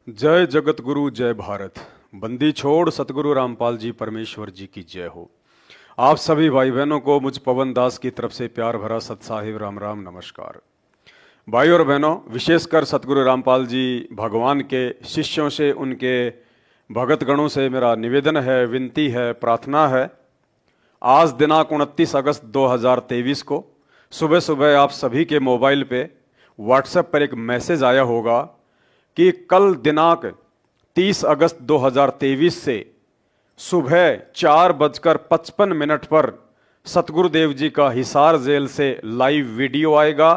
जय जगत गुरु जय भारत। बंदी छोड़ सतगुरु रामपाल जी परमेश्वर जी की जय हो। आप सभी भाई बहनों को मुझ पवन दास की तरफ से प्यार भरा सत साहिब राम राम नमस्कार। भाई और बहनों, विशेषकर सतगुरु रामपाल जी भगवान के शिष्यों से, उनके भगत गणों से मेरा निवेदन है, विनती है, प्रार्थना है। आज दिनांक 29 अगस्त 2023 को सुबह सुबह आप सभी के मोबाइल पे व्हाट्सएप पर एक मैसेज आया होगा कि कल दिनांक 30 अगस्त 2023 से सुबह 4:55 पर सतगुरुदेव जी का हिसार जेल से लाइव वीडियो आएगा।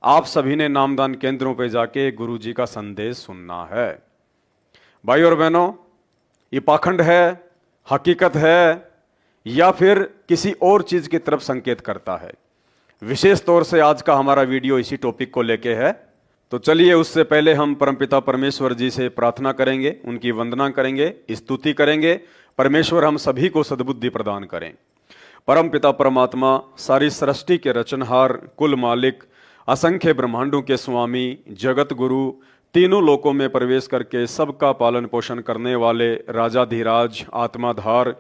आप सभी ने नामदान केंद्रों पे जाके गुरु जी का संदेश सुनना है। भाई और बहनों, ये पाखंड है, हकीकत है, या फिर किसी और चीज की तरफ संकेत करता है? विशेष तौर से आज का हमारा वीडियो इसी टॉपिक को लेके है। तो चलिए, उससे पहले हम परमपिता परमेश्वर जी से प्रार्थना करेंगे, उनकी वंदना करेंगे, स्तुति करेंगे। परमेश्वर हम सभी को सद्बुद्धि प्रदान करें। परमपिता परमात्मा, सारी सृष्टि के रचनहार, कुल मालिक, असंख्य ब्रह्मांडों के स्वामी, जगत गुरु, तीनों लोकों में प्रवेश करके सबका पालन पोषण करने वाले राजाधिराज, आत्माधार,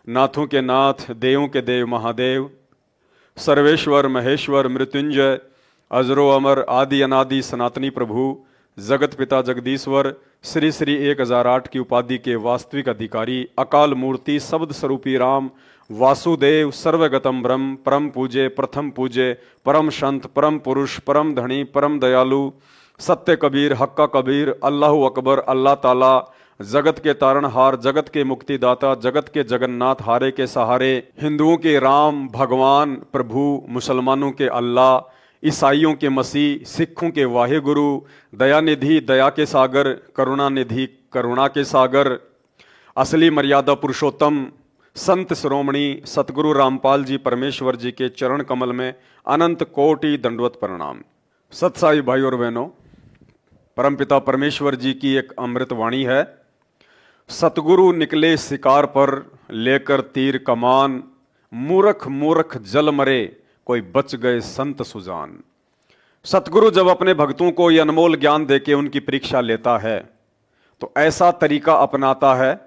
नाथों के नाथ, देवों के देव महादेव, सर्वेश्वर महेश्वर मृत्युंजय, अजरो अमर, आदि अनादि सनातनी प्रभु, जगत पिता जगदीश्वर, श्री श्री 1008 की उपाधि के वास्तविक अधिकारी, अकाल मूर्ति, शब्द स्वरूपी राम, वासुदेव, सर्वगतम ब्रह्म, परम पूजे, प्रथम पूजे, परम संत, परम पुरुष, परम धनी, परम दयालु, सत्य कबीर, हक्का कबीर, अल्लाह अकबर, अल्लाह ताला, जगत के तारणहार, जगत के मुक्तिदाता, जगत के जगन्नाथ, हारे के सहारे, हिंदुओं के राम भगवान प्रभु, मुसलमानों के अल्लाह, ईसाइयों के मसीह, सिखों के वाहे गुरु, दयानिधि, दया के सागर, करुणानिधि, करुणा के सागर, असली मर्यादा पुरुषोत्तम, संत शिरोमणि सतगुरु रामपाल जी परमेश्वर जी के चरण कमल में अनंत कोटि दंडवत प्रणाम। सत्साई भाई और बहनों, परमपिता परमेश्वर जी की एक अमृत वाणी है। सतगुरु निकले शिकार पर लेकर तीर कमान, मूर्ख मूर्ख जल मरे कोई बच गए संत सुजान। सतगुरु जब अपने भक्तों को यह अनमोल ज्ञान देके उनकी परीक्षा लेता है तो ऐसा तरीका अपनाता है,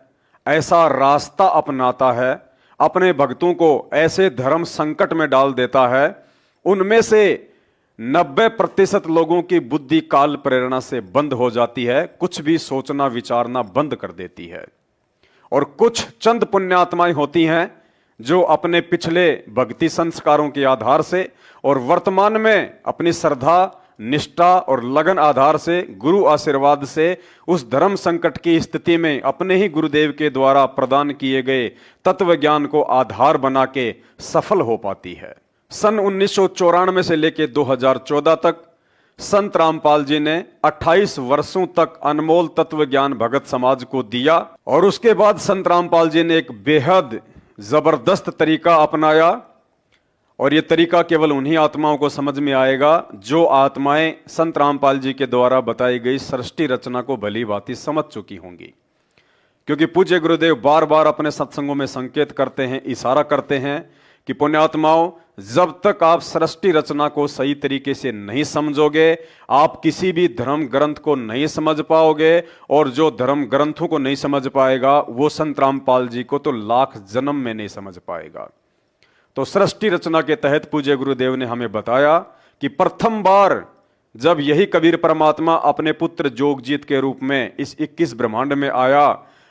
ऐसा रास्ता अपनाता है, अपने भक्तों को ऐसे धर्म संकट में डाल देता है, उनमें से 90% लोगों की बुद्धि काल प्रेरणा से बंद हो जाती है, कुछ भी सोचना विचारना बंद कर देती है। और कुछ चंद पुण्यात्माएं होती हैं जो अपने पिछले भक्ति संस्कारों के आधार से और वर्तमान में अपनी श्रद्धा, निष्ठा और लगन आधार से, गुरु आशीर्वाद से उस धर्म संकट की स्थिति में अपने ही गुरुदेव के द्वारा प्रदान किए गए तत्व ज्ञान को आधार बना के सफल हो पाती है। सन 1994 से लेकर 2014 तक संत रामपाल जी ने 28 वर्षों तक अनमोल तत्व ज्ञान भगत समाज को दिया। और उसके बाद संत रामपाल जी ने एक बेहद जबरदस्त तरीका अपनाया, और यह तरीका केवल उन्हीं आत्माओं को समझ में आएगा जो आत्माएं संत रामपाल जी के द्वारा बताई गई सृष्टि रचना को भली भांति समझ चुकी होंगी। क्योंकि पूज्य गुरुदेव बार बार अपने सत्संगों में संकेत करते हैं, इशारा करते हैं कि पुण्यात्माओं, जब तक आप सृष्टि रचना को सही तरीके से नहीं समझोगे, आप किसी भी धर्म ग्रंथ को नहीं समझ पाओगे, और जो धर्म ग्रंथों को नहीं समझ पाएगा वो संत रामपाल जी को तो लाख जन्म में नहीं समझ पाएगा। तो सृष्टि रचना के तहत पूज्य गुरुदेव ने हमें बताया कि प्रथम बार जब यही कबीर परमात्मा अपने पुत्र जोगजीत के रूप में इस 21 ब्रह्मांड में आया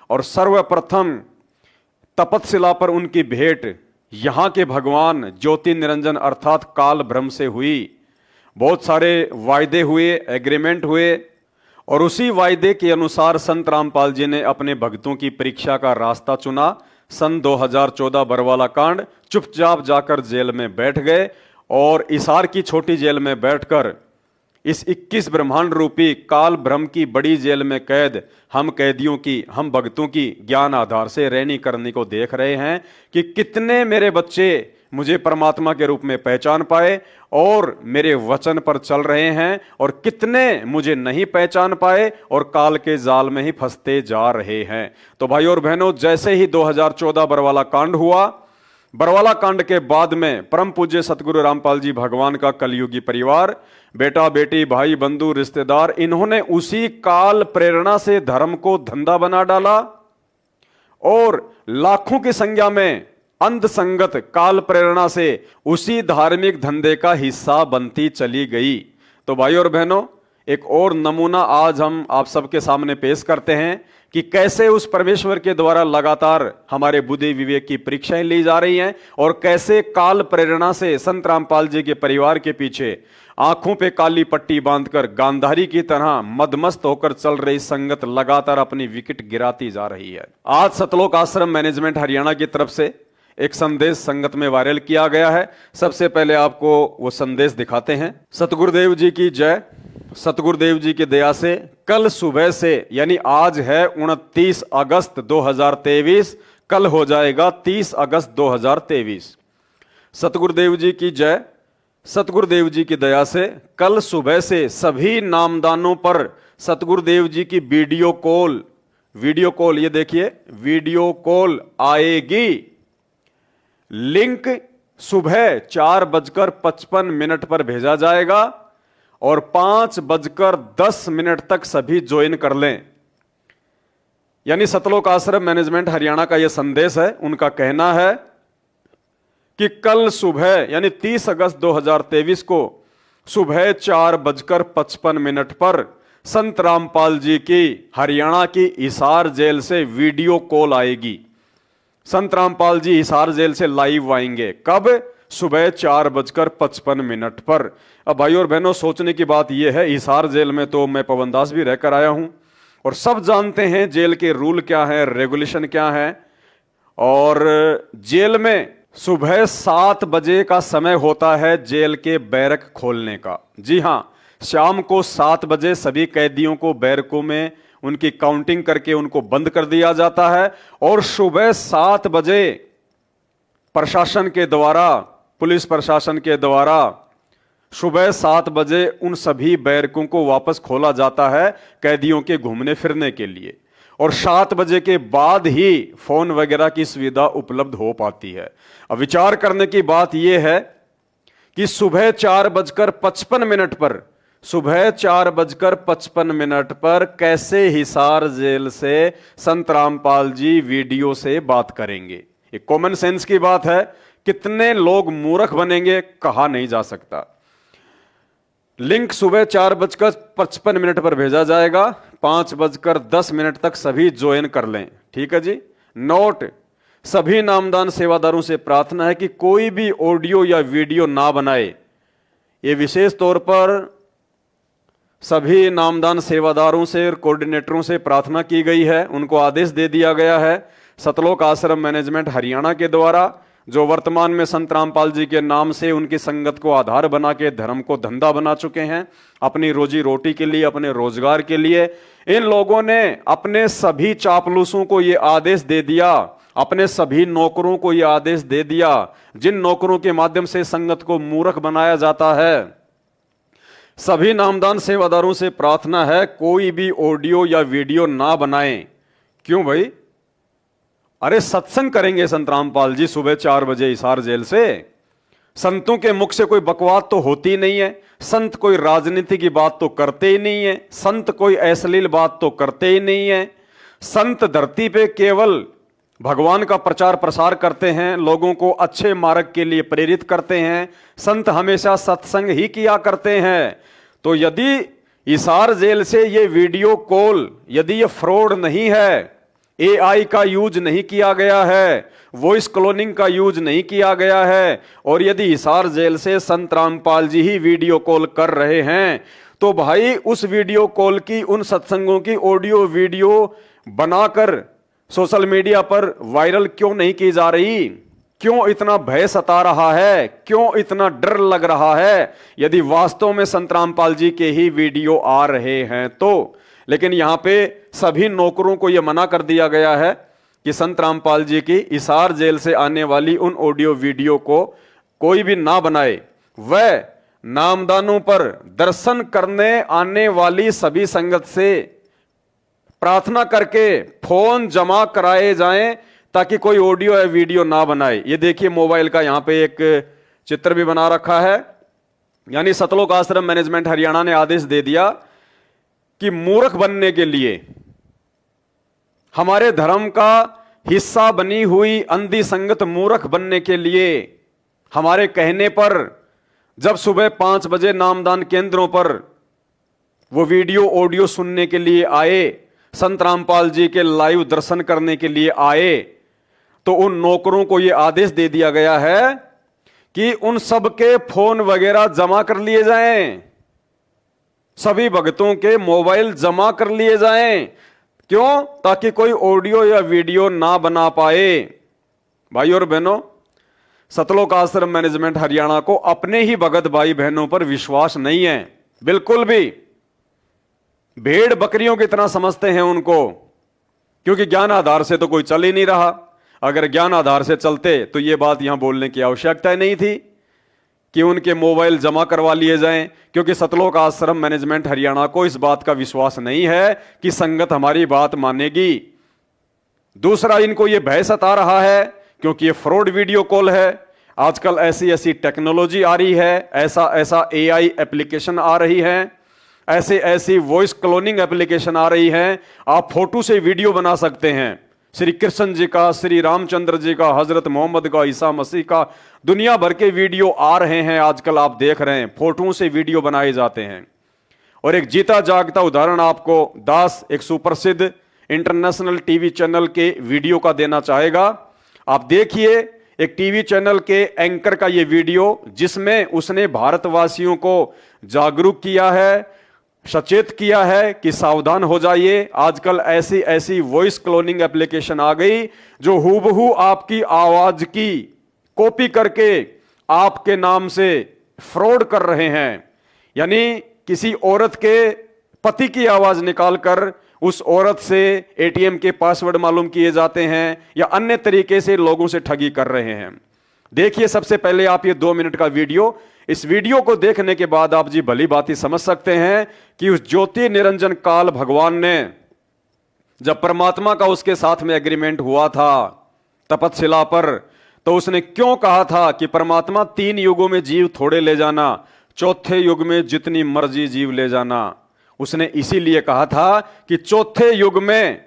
और सर्वप्रथम तपतशिला पर उनकी भेंट यहां के भगवान ज्योति निरंजन अर्थात काल ब्रह्म से हुई। बहुत सारे वायदे हुए, एग्रीमेंट हुए, और उसी वायदे के अनुसार संत रामपाल जी ने अपने भक्तों की परीक्षा का रास्ता चुना। सन 2014 बरवाला कांड, चुपचाप जाकर जेल में बैठ गए, और इसार की छोटी जेल में बैठकर इस 21 ब्रह्मांड रूपी काल ब्रह्म की बड़ी जेल में कैद हम कैदियों की, हम भक्तों की ज्ञान आधार से रैनी करने को देख रहे हैं कि कितने मेरे बच्चे मुझे परमात्मा के रूप में पहचान पाए और मेरे वचन पर चल रहे हैं, और कितने मुझे नहीं पहचान पाए और काल के जाल में ही फंसते जा रहे हैं। तो भाई और बहनों, जैसे ही 2014 बरवाला कांड हुआ, बरवाला कांड के बाद में परम पूज्य सतगुरु रामपाल जी भगवान का कलयुगी परिवार, बेटा बेटी भाई बंधु रिश्तेदार, इन्होंने उसी काल प्रेरणा से धर्म को धंधा बना डाला और लाखों की संख्या में अंध संगत काल प्रेरणा से उसी धार्मिक धंधे का हिस्सा बनती चली गई। तो भाई और बहनों, एक और नमूना आज हम आप सबके सामने पेश करते हैं कि कैसे उस परमेश्वर के द्वारा लगातार हमारे बुद्धि विवेक की परीक्षाएं ली जा रही हैं और कैसे काल प्रेरणा से संत रामपाल जी के परिवार के पीछे आंखों पे काली पट्टी बांधकर गांधारी की तरह मदमस्त होकर चल रही संगत लगातार अपनी विकेट गिराती जा रही है। आज सतलोक आश्रम मैनेजमेंट हरियाणा की तरफ से एक संदेश संगत में वायरल किया गया है। सबसे पहले आपको वो संदेश दिखाते हैं। सतगुरुदेव जी की जय। सतगुरुदेव जी की दया से कल सुबह से, यानी आज है 29 अगस्त 2023, कल हो जाएगा 30 अगस्त 2023। सतगुरुदेव जी की जय। सतगुरुदेव जी की दया से कल सुबह से सभी नामदानों पर सतगुरुदेव जी की वीडियो कॉल, ये देखिए वीडियो कॉल आएगी। लिंक सुबह 4:55 पर भेजा जाएगा और 5:10 तक सभी ज्वाइन कर लें। यानी सतलोक आश्रम मैनेजमेंट हरियाणा का यह संदेश है। उनका कहना है कि कल सुबह यानी 30 अगस्त 2023 को सुबह 4:55 पर संत रामपाल जी की हरियाणा की हिसार जेल से वीडियो कॉल आएगी। संत रामपाल जी हिसार जेल से लाइव आएंगे। कब? सुबह 4:55 पर। अब भाई और बहनों, सोचने की बात यह है, हिसार जेल में तो मैं पवन दास भी रहकर आया हूं और सब जानते हैं जेल के रूल क्या है, रेगुलेशन क्या है। और जेल में सुबह 7 बजे का समय होता है जेल के बैरक खोलने का। जी हां, शाम को 7 बजे सभी कैदियों को बैरकों में उनकी काउंटिंग करके उनको बंद कर दिया जाता है और सुबह 7 बजे प्रशासन के द्वारा, पुलिस प्रशासन के द्वारा सुबह 7 बजे उन सभी बैरकों को वापस खोला जाता है कैदियों के घूमने फिरने के लिए। और 7 बजे के बाद ही फोन वगैरह की सुविधा उपलब्ध हो पाती है। अब विचार करने की बात यह है कि सुबह 4:55 पर, सुबह 4:55 पर कैसे हिसार जेल से संत रामपाल जी वीडियो से बात करेंगे। ये कॉमन सेंस की बात है। कितने लोग मूर्ख बनेंगे कहा नहीं जा सकता। लिंक सुबह 4:55 पर भेजा जाएगा। 5:10 तक सभी ज्वाइन कर लें। ठीक है जी। नोट, सभी नामदान सेवादारों से प्रार्थना है कि कोई भी ऑडियो या वीडियो ना बनाए। ये विशेष तौर पर सभी नामदान सेवादारों से और कोऑर्डिनेटरों से प्रार्थना की गई है। उनको आदेश दे दिया गया है सतलोक आश्रम मैनेजमेंट हरियाणा के द्वारा, जो वर्तमान में संत रामपाल जी के नाम से उनकी संगत को आधार बना के धर्म को धंधा बना चुके हैं अपनी रोजी रोटी के लिए, अपने रोजगार के लिए। इन लोगों ने अपने सभी चापलूसों को यह आदेश दे दिया, अपने सभी नौकरों को यह आदेश दे दिया, जिन नौकरों के माध्यम से संगत को मूर्ख बनाया जाता है। सभी नामदान सेवादारों से प्रार्थना है कोई भी ऑडियो या वीडियो ना बनाएं। क्यों भाई? अरे सत्संग करेंगे संत रामपाल जी सुबह 4 बजे हिसार जेल से। संतों के मुख से कोई बकवास तो होती नहीं है। संत कोई राजनीति की बात तो करते ही नहीं है। संत कोई अश्लील बात तो करते ही नहीं है। संत धरती पे केवल भगवान का प्रचार प्रसार करते हैं, लोगों को अच्छे मार्ग के लिए प्रेरित करते हैं। संत हमेशा सत्संग ही किया करते हैं। तो यदि हिसार जेल से ये वीडियो कॉल, यदि ये फ्रॉड नहीं है, एआई का यूज नहीं किया गया है, वॉइस क्लोनिंग का यूज नहीं किया गया है, और यदि हिसार जेल से संत रामपाल जी ही वीडियो कॉल कर रहे हैं, तो भाई उस वीडियो कॉल की, उन सत्संगों की ऑडियो वीडियो बनाकर सोशल मीडिया पर वायरल क्यों नहीं की जा रही? क्यों इतना भय सता रहा है? क्यों इतना डर लग रहा है? यदि वास्तव में संत रामपाल जी के ही वीडियो आ रहे हैं तो। लेकिन यहां पे सभी नौकरों को यह मना कर दिया गया है कि संत रामपाल जी की हिसार जेल से आने वाली उन ऑडियो वीडियो को कोई भी ना बनाए। वह नामदानों पर दर्शन करने आने वाली सभी संगत से प्रार्थना करके फोन जमा कराए जाएं ताकि कोई ऑडियो या वीडियो ना बनाए। ये देखिए मोबाइल का यहां पे एक चित्र भी बना रखा है। यानी सतलोक आश्रम मैनेजमेंट हरियाणा ने आदेश दे दिया कि मूर्ख बनने के लिए, हमारे धर्म का हिस्सा बनी हुई अंधी संगत मूर्ख बनने के लिए, हमारे कहने पर जब सुबह 5 बजे नामदान केंद्रों पर वो वीडियो ऑडियो सुनने के लिए आए, संत रामपाल जी के लाइव दर्शन करने के लिए आए, तो उन नौकरों को यह आदेश दे दिया गया है कि उन सबके फोन वगैरह जमा कर लिए जाएं, सभी भक्तों के मोबाइल जमा कर लिए जाएं। क्यों? ताकि कोई ऑडियो या वीडियो ना बना पाए। भाई और बहनों, सतलोक आश्रम मैनेजमेंट हरियाणा को अपने ही भगत भाई बहनों पर विश्वास नहीं है, बिल्कुल भी। भेड़ बकरियों की तरह समझते हैं उनको, क्योंकि ज्ञान आधार से तो कोई चल ही नहीं रहा। अगर ज्ञान आधार से चलते तो यह बात यहां बोलने की आवश्यकता नहीं थी कि उनके मोबाइल जमा करवा लिए जाएं, क्योंकि सतलोक आश्रम मैनेजमेंट हरियाणा को इस बात का विश्वास नहीं है कि संगत हमारी बात मानेगी। दूसरा, इनको यह भय सता रहा है क्योंकि यह फ्रॉड वीडियो कॉल है। आजकल ऐसी ऐसी टेक्नोलॉजी आ रही है, ऐसा ऐसा एआई एप्लीकेशन आ रही है, ऐसे ऐसी वॉइस क्लोनिंग एप्लीकेशन आ रही है। आप फोटो से वीडियो बना सकते हैं, श्री कृष्ण जी का, श्री रामचंद्र जी का, हजरत मोहम्मद का, ईसा मसीह का, दुनिया भर के वीडियो आ रहे हैं। आजकल आप देख रहे हैं फोटो से वीडियो बनाए जाते हैं। और एक जीता जागता उदाहरण आपको दास, एक सुप्रसिद्ध इंटरनेशनल टीवी चैनल के वीडियो का देना चाहेगा। आप देखिए एक टीवी चैनल के एंकर का यह वीडियो, जिसमें उसने भारतवासियों को जागरूक किया है, सचेत किया है कि सावधान हो जाइए। आजकल ऐसी ऐसी वॉइस क्लोनिंग एप्लीकेशन आ गई जो हूबहू आपकी आवाज की कॉपी करके आपके नाम से फ्रॉड कर रहे हैं। यानी किसी औरत के पति की आवाज निकालकर उस औरत से एटीएम के पासवर्ड मालूम किए जाते हैं या अन्य तरीके से लोगों से ठगी कर रहे हैं। देखिए सबसे पहले आप ये 2 मिनट का वीडियो, इस वीडियो को देखने के बाद आप जी भली बात समझ सकते हैं कि उस ज्योति निरंजन काल भगवान ने जब परमात्मा का उसके साथ में एग्रीमेंट हुआ था तपस्या पर, तो उसने क्यों कहा था कि परमात्मा 3 युगों में जीव थोड़े ले जाना, चौथे युग में जितनी मर्जी जीव ले जाना। उसने इसीलिए कहा था कि चौथे युग में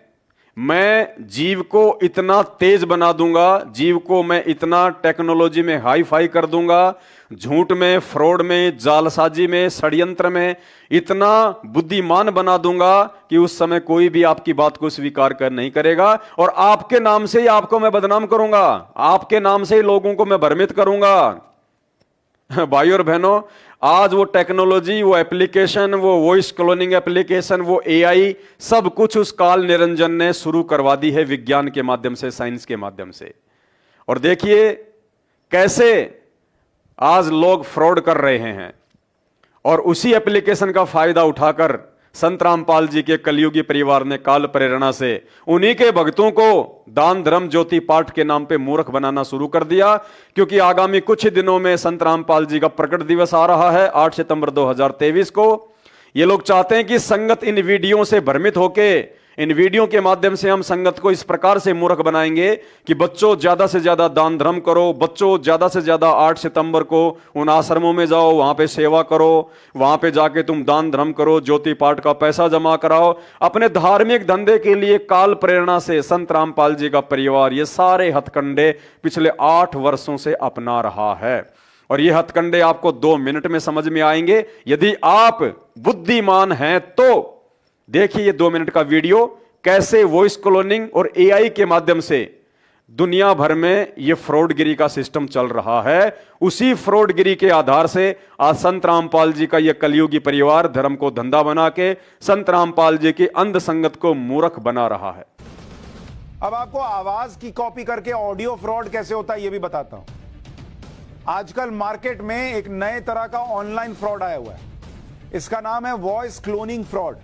मैं जीव को इतना तेज बना दूंगा, जीव को मैं इतना टेक्नोलॉजी में हाई फाई कर दूंगा, झूठ में, फ्रॉड में, जालसाजी में, षड्यंत्र में इतना बुद्धिमान बना दूंगा कि उस समय कोई भी आपकी बात को स्वीकार कर नहीं करेगा। और आपके नाम से ही आपको मैं बदनाम करूंगा, आपके नाम से ही लोगों को मैं भ्रमित करूंगा। भाई और बहनों, आज वो टेक्नोलॉजी, वो एप्लीकेशन, वो वॉइस क्लोनिंग एप्लीकेशन, वो एआई, सब कुछ उस काल निरंजन ने शुरू करवा दी है विज्ञान के माध्यम से, साइंस के माध्यम से। और देखिए कैसे आज लोग फ्रॉड कर रहे हैं। और उसी एप्लीकेशन का फायदा उठाकर संत रामपाल जी के कलयुगी परिवार ने काल प्रेरणा से उन्हीं के भक्तों को दान धर्म ज्योति पाठ के नाम पे मूर्ख बनाना शुरू कर दिया। क्योंकि आगामी कुछ ही दिनों में संत रामपाल जी का प्रकट दिवस आ रहा है, 8 सितंबर 2023 को। ये लोग चाहते हैं कि संगत इन वीडियो से भ्रमित होके, इन वीडियो के माध्यम से हम संगत को इस प्रकार से मूर्ख बनाएंगे कि बच्चों ज्यादा से ज्यादा दान धर्म करो, बच्चों ज्यादा से ज्यादा 8 सितंबर को उन आश्रमों में जाओ, वहां पे सेवा करो, वहां पे जाके तुम दान धर्म करो, ज्योति पाठ का पैसा जमा कराओ। अपने धार्मिक धंधे के लिए काल प्रेरणा से संत रामपाल जी का परिवार ये सारे हथकंडे पिछले 8 वर्षों से अपना रहा है। और ये हथकंडे आपको 2 मिनट में समझ में आएंगे यदि आप बुद्धिमान हैं तो। देखिए ये 2 मिनट का वीडियो, कैसे वॉइस क्लोनिंग और एआई के माध्यम से दुनिया भर में ये फ्रॉडगिरी का सिस्टम चल रहा है। उसी फ्रॉडगिरी के आधार से आज संत रामपाल जी का ये कलयुगी परिवार धर्म को धंधा बना के संत रामपाल जी की अंध संगत को मूर्ख बना रहा है। अब आपको आवाज की कॉपी करके ऑडियो फ्रॉड कैसे होता है ये भी बताता हूं। आजकल मार्केट में एक नए तरह का ऑनलाइन फ्रॉड आया हुआ है, इसका नाम है वॉइस क्लोनिंग फ्रॉड।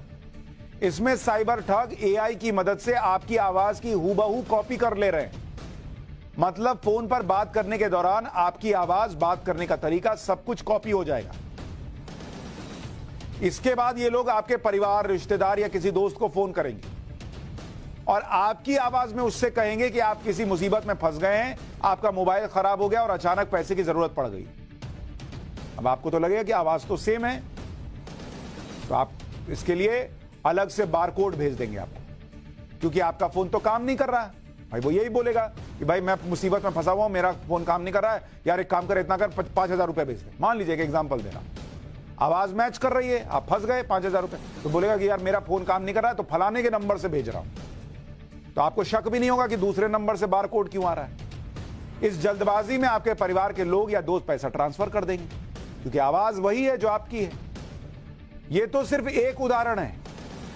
इसमें साइबर ठग एआई की मदद से आपकी आवाज की हूबहू कॉपी कर ले रहे हैं। मतलब फोन पर बात करने के दौरान आपकी आवाज, बात करने का तरीका सब कुछ कॉपी हो जाएगा। इसके बाद ये लोग आपके परिवार, रिश्तेदार या किसी दोस्त को फोन करेंगे। और आपकी आवाज में उससे कहेंगे कि आप किसी मुसीबत में फंस गए हैं, आपका मोबाइल खराब हो गया और अचानक पैसे की जरूरत पड़ गई। अब आपको तो लगेगा कि आवाज तो सेम है, तो आप इसके लिए अलग से बारकोड भेज देंगे आपको, क्योंकि आपका फोन तो काम नहीं कर रहा है। भाई वो यही बोलेगा कि भाई मैं मुसीबत में फंसा हुआ हूं, मेरा फोन काम नहीं कर रहा है, यार एक काम कर, इतना कर, 5,000 रुपए भेज दे। मान लीजिए कि एग्जांपल दे रहा, आवाज मैच कर रही है, आप फंस गए 5,000 रुपए, तो बोलेगा कि यार मेरा फोन काम नहीं कर रहा है, तो फलाने के नंबर से भेज रहा हूं। तो आपको शक भी नहीं होगा कि दूसरे नंबर से बारकोड क्यों आ रहा है। इस जल्दबाजी में आपके परिवार के लोग या दोस्त पैसा ट्रांसफर कर देंगे, क्योंकि आवाज वही है जो आपकी है। यह तो सिर्फ एक उदाहरण है।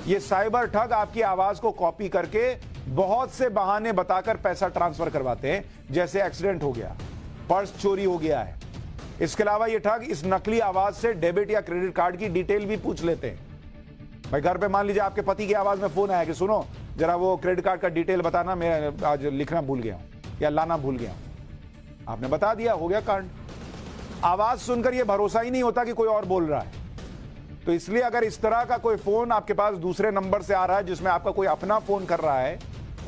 ये साइबर ठग आपकी आवाज को कॉपी करके बहुत से बहाने बताकर पैसा ट्रांसफर करवाते हैं, जैसे एक्सीडेंट हो गया, पर्स चोरी हो गया है। इसके अलावा ये ठग इस नकली आवाज से डेबिट या क्रेडिट कार्ड की डिटेल भी पूछ लेते हैं। भाई घर पे मान लीजिए आपके पति की आवाज में फोन आया कि सुनो जरा वो क्रेडिट कार्ड का डिटेल बताना, मैं आज लिखना भूल गया हूं या लाना भूल गया हूं। आपने बता दिया, हो गया कांड। आवाज सुनकर यह भरोसा ही नहीं होता कि कोई और बोल रहा है। तो इसलिए अगर इस तरह का कोई फोन आपके पास दूसरे नंबर से आ रहा है, जिसमें आपका कोई अपना फोन कर रहा है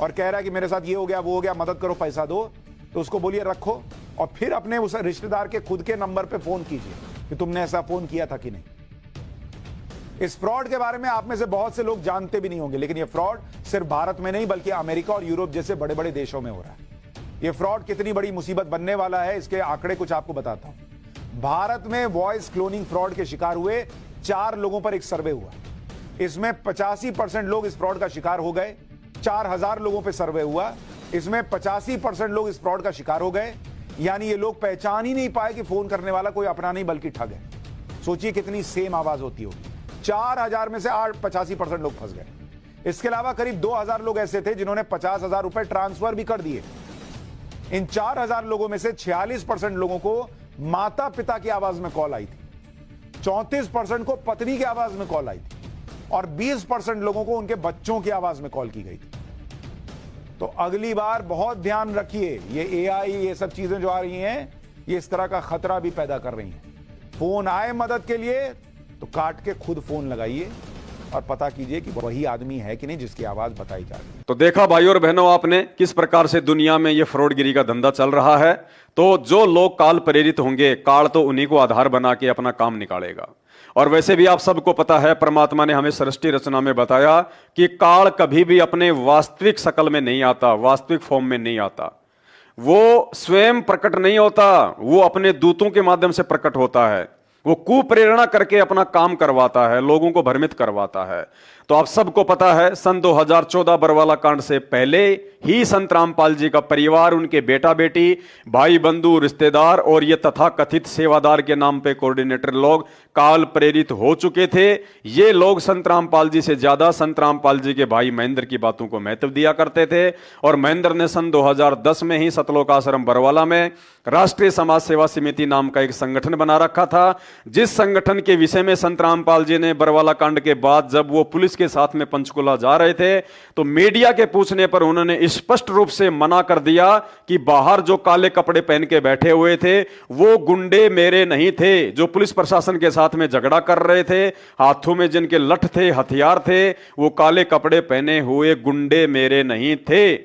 और कह रहा है कि मेरे साथ ये हो गया वो हो गया, मदद करो, पैसा दो, तो उसको बोलिए रखो और फिर अपने उस रिश्तेदार के खुद के नंबर पे फोन कीजिए कि तुमने ऐसा फोन किया था कि नहीं। इस फ्रॉड के बारे में आप में से बहुत से लोग जानते भी नहीं होंगे, लेकिन यह फ्रॉड सिर्फ भारत में नहीं बल्कि अमेरिका और यूरोप जैसे बड़े बड़े देशों में हो रहा है। यह फ्रॉड कितनी बड़ी मुसीबत बनने वाला है, इसके आंकड़े कुछ आपको बताता हूं। भारत में वॉइस क्लोनिंग फ्रॉड के शिकार हुए 4 लोगों पर एक सर्वे हुआ। इसमें 85% लोग इस फ्रॉड का शिकार हो गए। 4,000 लोगों पर सर्वे हुआ, इसमें 85% लोग इस फ्रॉड का शिकार हो गए। यानी ये लोग पहचान ही नहीं पाए कि फोन करने वाला कोई अपना नहीं बल्कि ठग है। सोचिए कितनी सेम आवाज होती होगी। 4,000 में से 85% लोग फंस गए। इसके अलावा करीब 2,000 लोग ऐसे थे जिन्होंने 50,000 रुपए ट्रांसफर भी कर दिए। इन 4,000 लोगों में से 46% लोगों को माता पिता की आवाज में कॉल आई थी, 34% को पत्नी की आवाज में कॉल आई थी और 20% लोगों को उनके बच्चों की आवाज में कॉल की गई थी। तो अगली बार बहुत ध्यान रखिए, ये एआई ये सब चीजें जो आ रही हैं, ये इस तरह का खतरा भी पैदा कर रही हैं। फोन आए मदद के लिए तो काट के खुद फोन लगाइए और पता कीजिए कि वही आदमी है कि नहीं जिसकी आवाज बताई जा रही है। तो देखा भाइयों और बहनों आपने किस प्रकार से दुनिया में ये फ्रॉडगिरी का धंधा चल रहा है। तो जो लोग काल प्रेरित होंगे, काल तो उन्हीं को आधार बना के अपना काम निकालेगा। और वैसे भी आप सबको पता है, परमात्मा ने हमें सृष्टि रचना में बताया कि काल कभी भी अपने वास्तविक शकल में नहीं आता, वास्तविक फॉर्म में नहीं आता। वो स्वयं प्रकट नहीं होता, वो अपने दूतों के माध्यम से प्रकट होता है। वो कुप्रेरणा करके अपना काम करवाता है, लोगों को भ्रमित करवाता है। तो आप सबको पता है, सन 2014 बरवाला कांड से पहले ही संत रामपाल जी का परिवार, उनके बेटा बेटी, भाई बंधु, रिश्तेदार और ये तथाकथित सेवादार के नाम पे कोऑर्डिनेटर लोग काल प्रेरित हो चुके थे। ये लोग संत रामपाल जी से ज्यादा संत रामपाल जी के भाई महेंद्र की बातों को महत्व दिया करते थे। और महेंद्र ने सन 2010 में ही सतलोक आश्रम बरवाला में राष्ट्रीय समाज सेवा समिति नाम का एक संगठन बना रखा था, जिस संगठन के विषय में संत रामपाल जी ने बरवाला कांड के बाद जब वो पुलिस के साथ में पंचकुला जा रहे थे तो मीडिया के पूछने पर उन्होंने स्पष्ट रूप से मना कर दिया कि बाहर जो काले कपड़े पहन के बैठे हुए थे वो गुंडे मेरे नहीं थे। जो पुलिस प्रशासन के साथ में झगड़ा कर रहे थे, हाथों में जिनके लठ थे, हथियार थे, वो काले कपड़े पहने हुए गुंडे मेरे नहीं थे।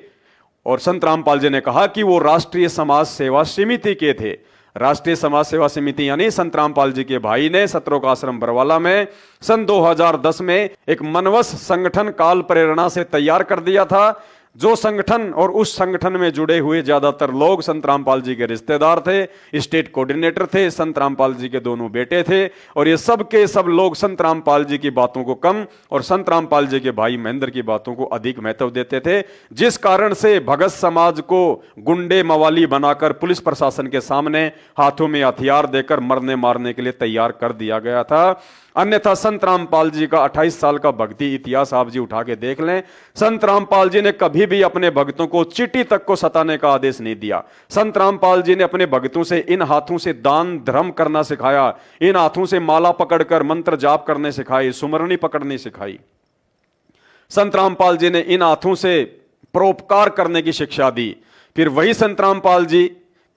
और संत रामपाल जी ने कहा कि वो राष्ट्रीय समाज सेवा समिति के थे। राष्ट्रीय समाज सेवा समिति यानी संत रामपाल जी के भाई ने सतलोक आश्रम बरवाला में सन 2010 में एक मनवस संगठन काल प्रेरणा से तैयार कर दिया था। जो संगठन और उस संगठन में जुड़े हुए ज्यादातर लोग संत रामपाल जी के रिश्तेदार थे, स्टेट कोऑर्डिनेटर थे, संत रामपाल जी के दोनों बेटे थे। और ये सब के सब लोग संत रामपाल जी की बातों को कम और संत रामपाल जी के भाई महेंद्र की बातों को अधिक महत्व देते थे, जिस कारण से भगत समाज को गुंडे मवाली बनाकर पुलिस प्रशासन के सामने हाथों में हथियार देकर मरने मारने के लिए तैयार कर दिया गया था। अन्यथा संत रामपाल जी का 28 साल का भक्ति इतिहास आप जी उठा के देख लें, संत रामपाल जी ने कभी भी अपने भक्तों को चींटी तक को सताने का आदेश नहीं दिया। संत रामपाल जी ने अपने भक्तों से इन हाथों से दान धर्म करना सिखाया, इन हाथों से माला पकड़कर मंत्र जाप करने सिखाई, सुमरनी पकड़नी सिखाई। संत रामपाल जी ने इन हाथों से परोपकार करने की शिक्षा दी। फिर वही संत रामपाल जी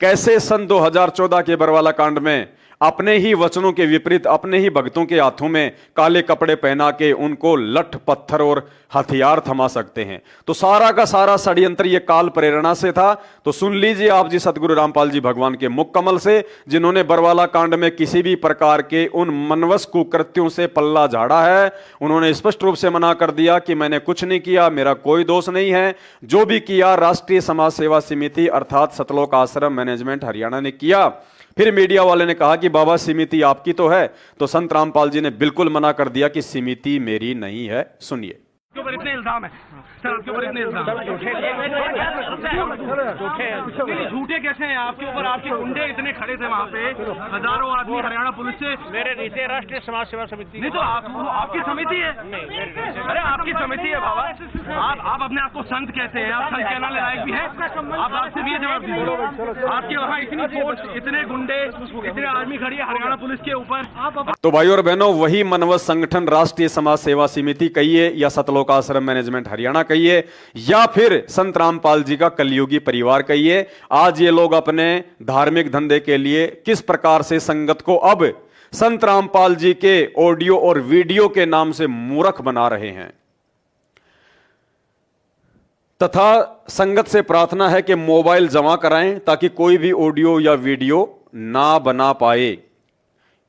कैसे सन 2014 के बरवाला कांड में अपने ही वचनों के विपरीत अपने ही भक्तों के हाथों में काले कपड़े पहना के उनको लठ पत्थर और हथियार थमा सकते हैं। तो सारा का सारा षड्यंत्र ये काल प्रेरणा से था। तो सुन लीजिए आप जी सतगुरु रामपाल जी भगवान के मुख कमल से, जिन्होंने बरवाला कांड में किसी भी प्रकार के उन मनवस कुकृत्यों से पल्ला झाड़ा है। उन्होंने स्पष्ट रूप से मना कर दिया कि मैंने कुछ नहीं किया, मेरा कोई दोष नहीं है। जो भी किया राष्ट्रीय समाज सेवा समिति अर्थात सतलोक आश्रम मैनेजमेंट हरियाणा ने किया। फिर मीडिया वाले ने कहा कि बाबा समिति आपकी तो है, तो संत रामपाल जी ने बिल्कुल मना कर दिया कि समिति मेरी नहीं है। सुनिए। आपके ऊपर इतने इल्जाम है सर, आपके ऊपर इतने इल्जाम झूठे कैसे हैं आपके ऊपर? आपके गुंडे इतने खड़े थे वहाँ पे, हजारों आदमी हरियाणा पुलिस से। मेरे नीचे राष्ट्रीय समाज सेवा समिति नहीं तो आपकी समिति है। अरे आपकी समिति है बाबा। आप अपने आप को संत कहते हैं, आप संत कहने लायक भी है। आप आपसे भी जवाब दीजिए। आपके वहाँ इतनी फोर्स, इतने गुंडे, इतने आर्मी खड़ी है हरियाणा पुलिस के ऊपर। तो भाई और बहनों, वही मनवत संगठन राष्ट्रीय समाज सेवा समिति कहिए या सतलोक आश्रम मैनेजमेंट हरियाणा कहिए या फिर संत रामपाल जी का कलयुगी परिवार कहिए, आज ये लोग अपने धार्मिक धंधे के लिए किस प्रकार से संगत को अब संत रामपाल जी के ऑडियो और वीडियो के नाम से मूर्ख बना रहे हैं। तथा संगत से प्रार्थना है कि मोबाइल जमा कराएं ताकि कोई भी ऑडियो या वीडियो ना बना पाए।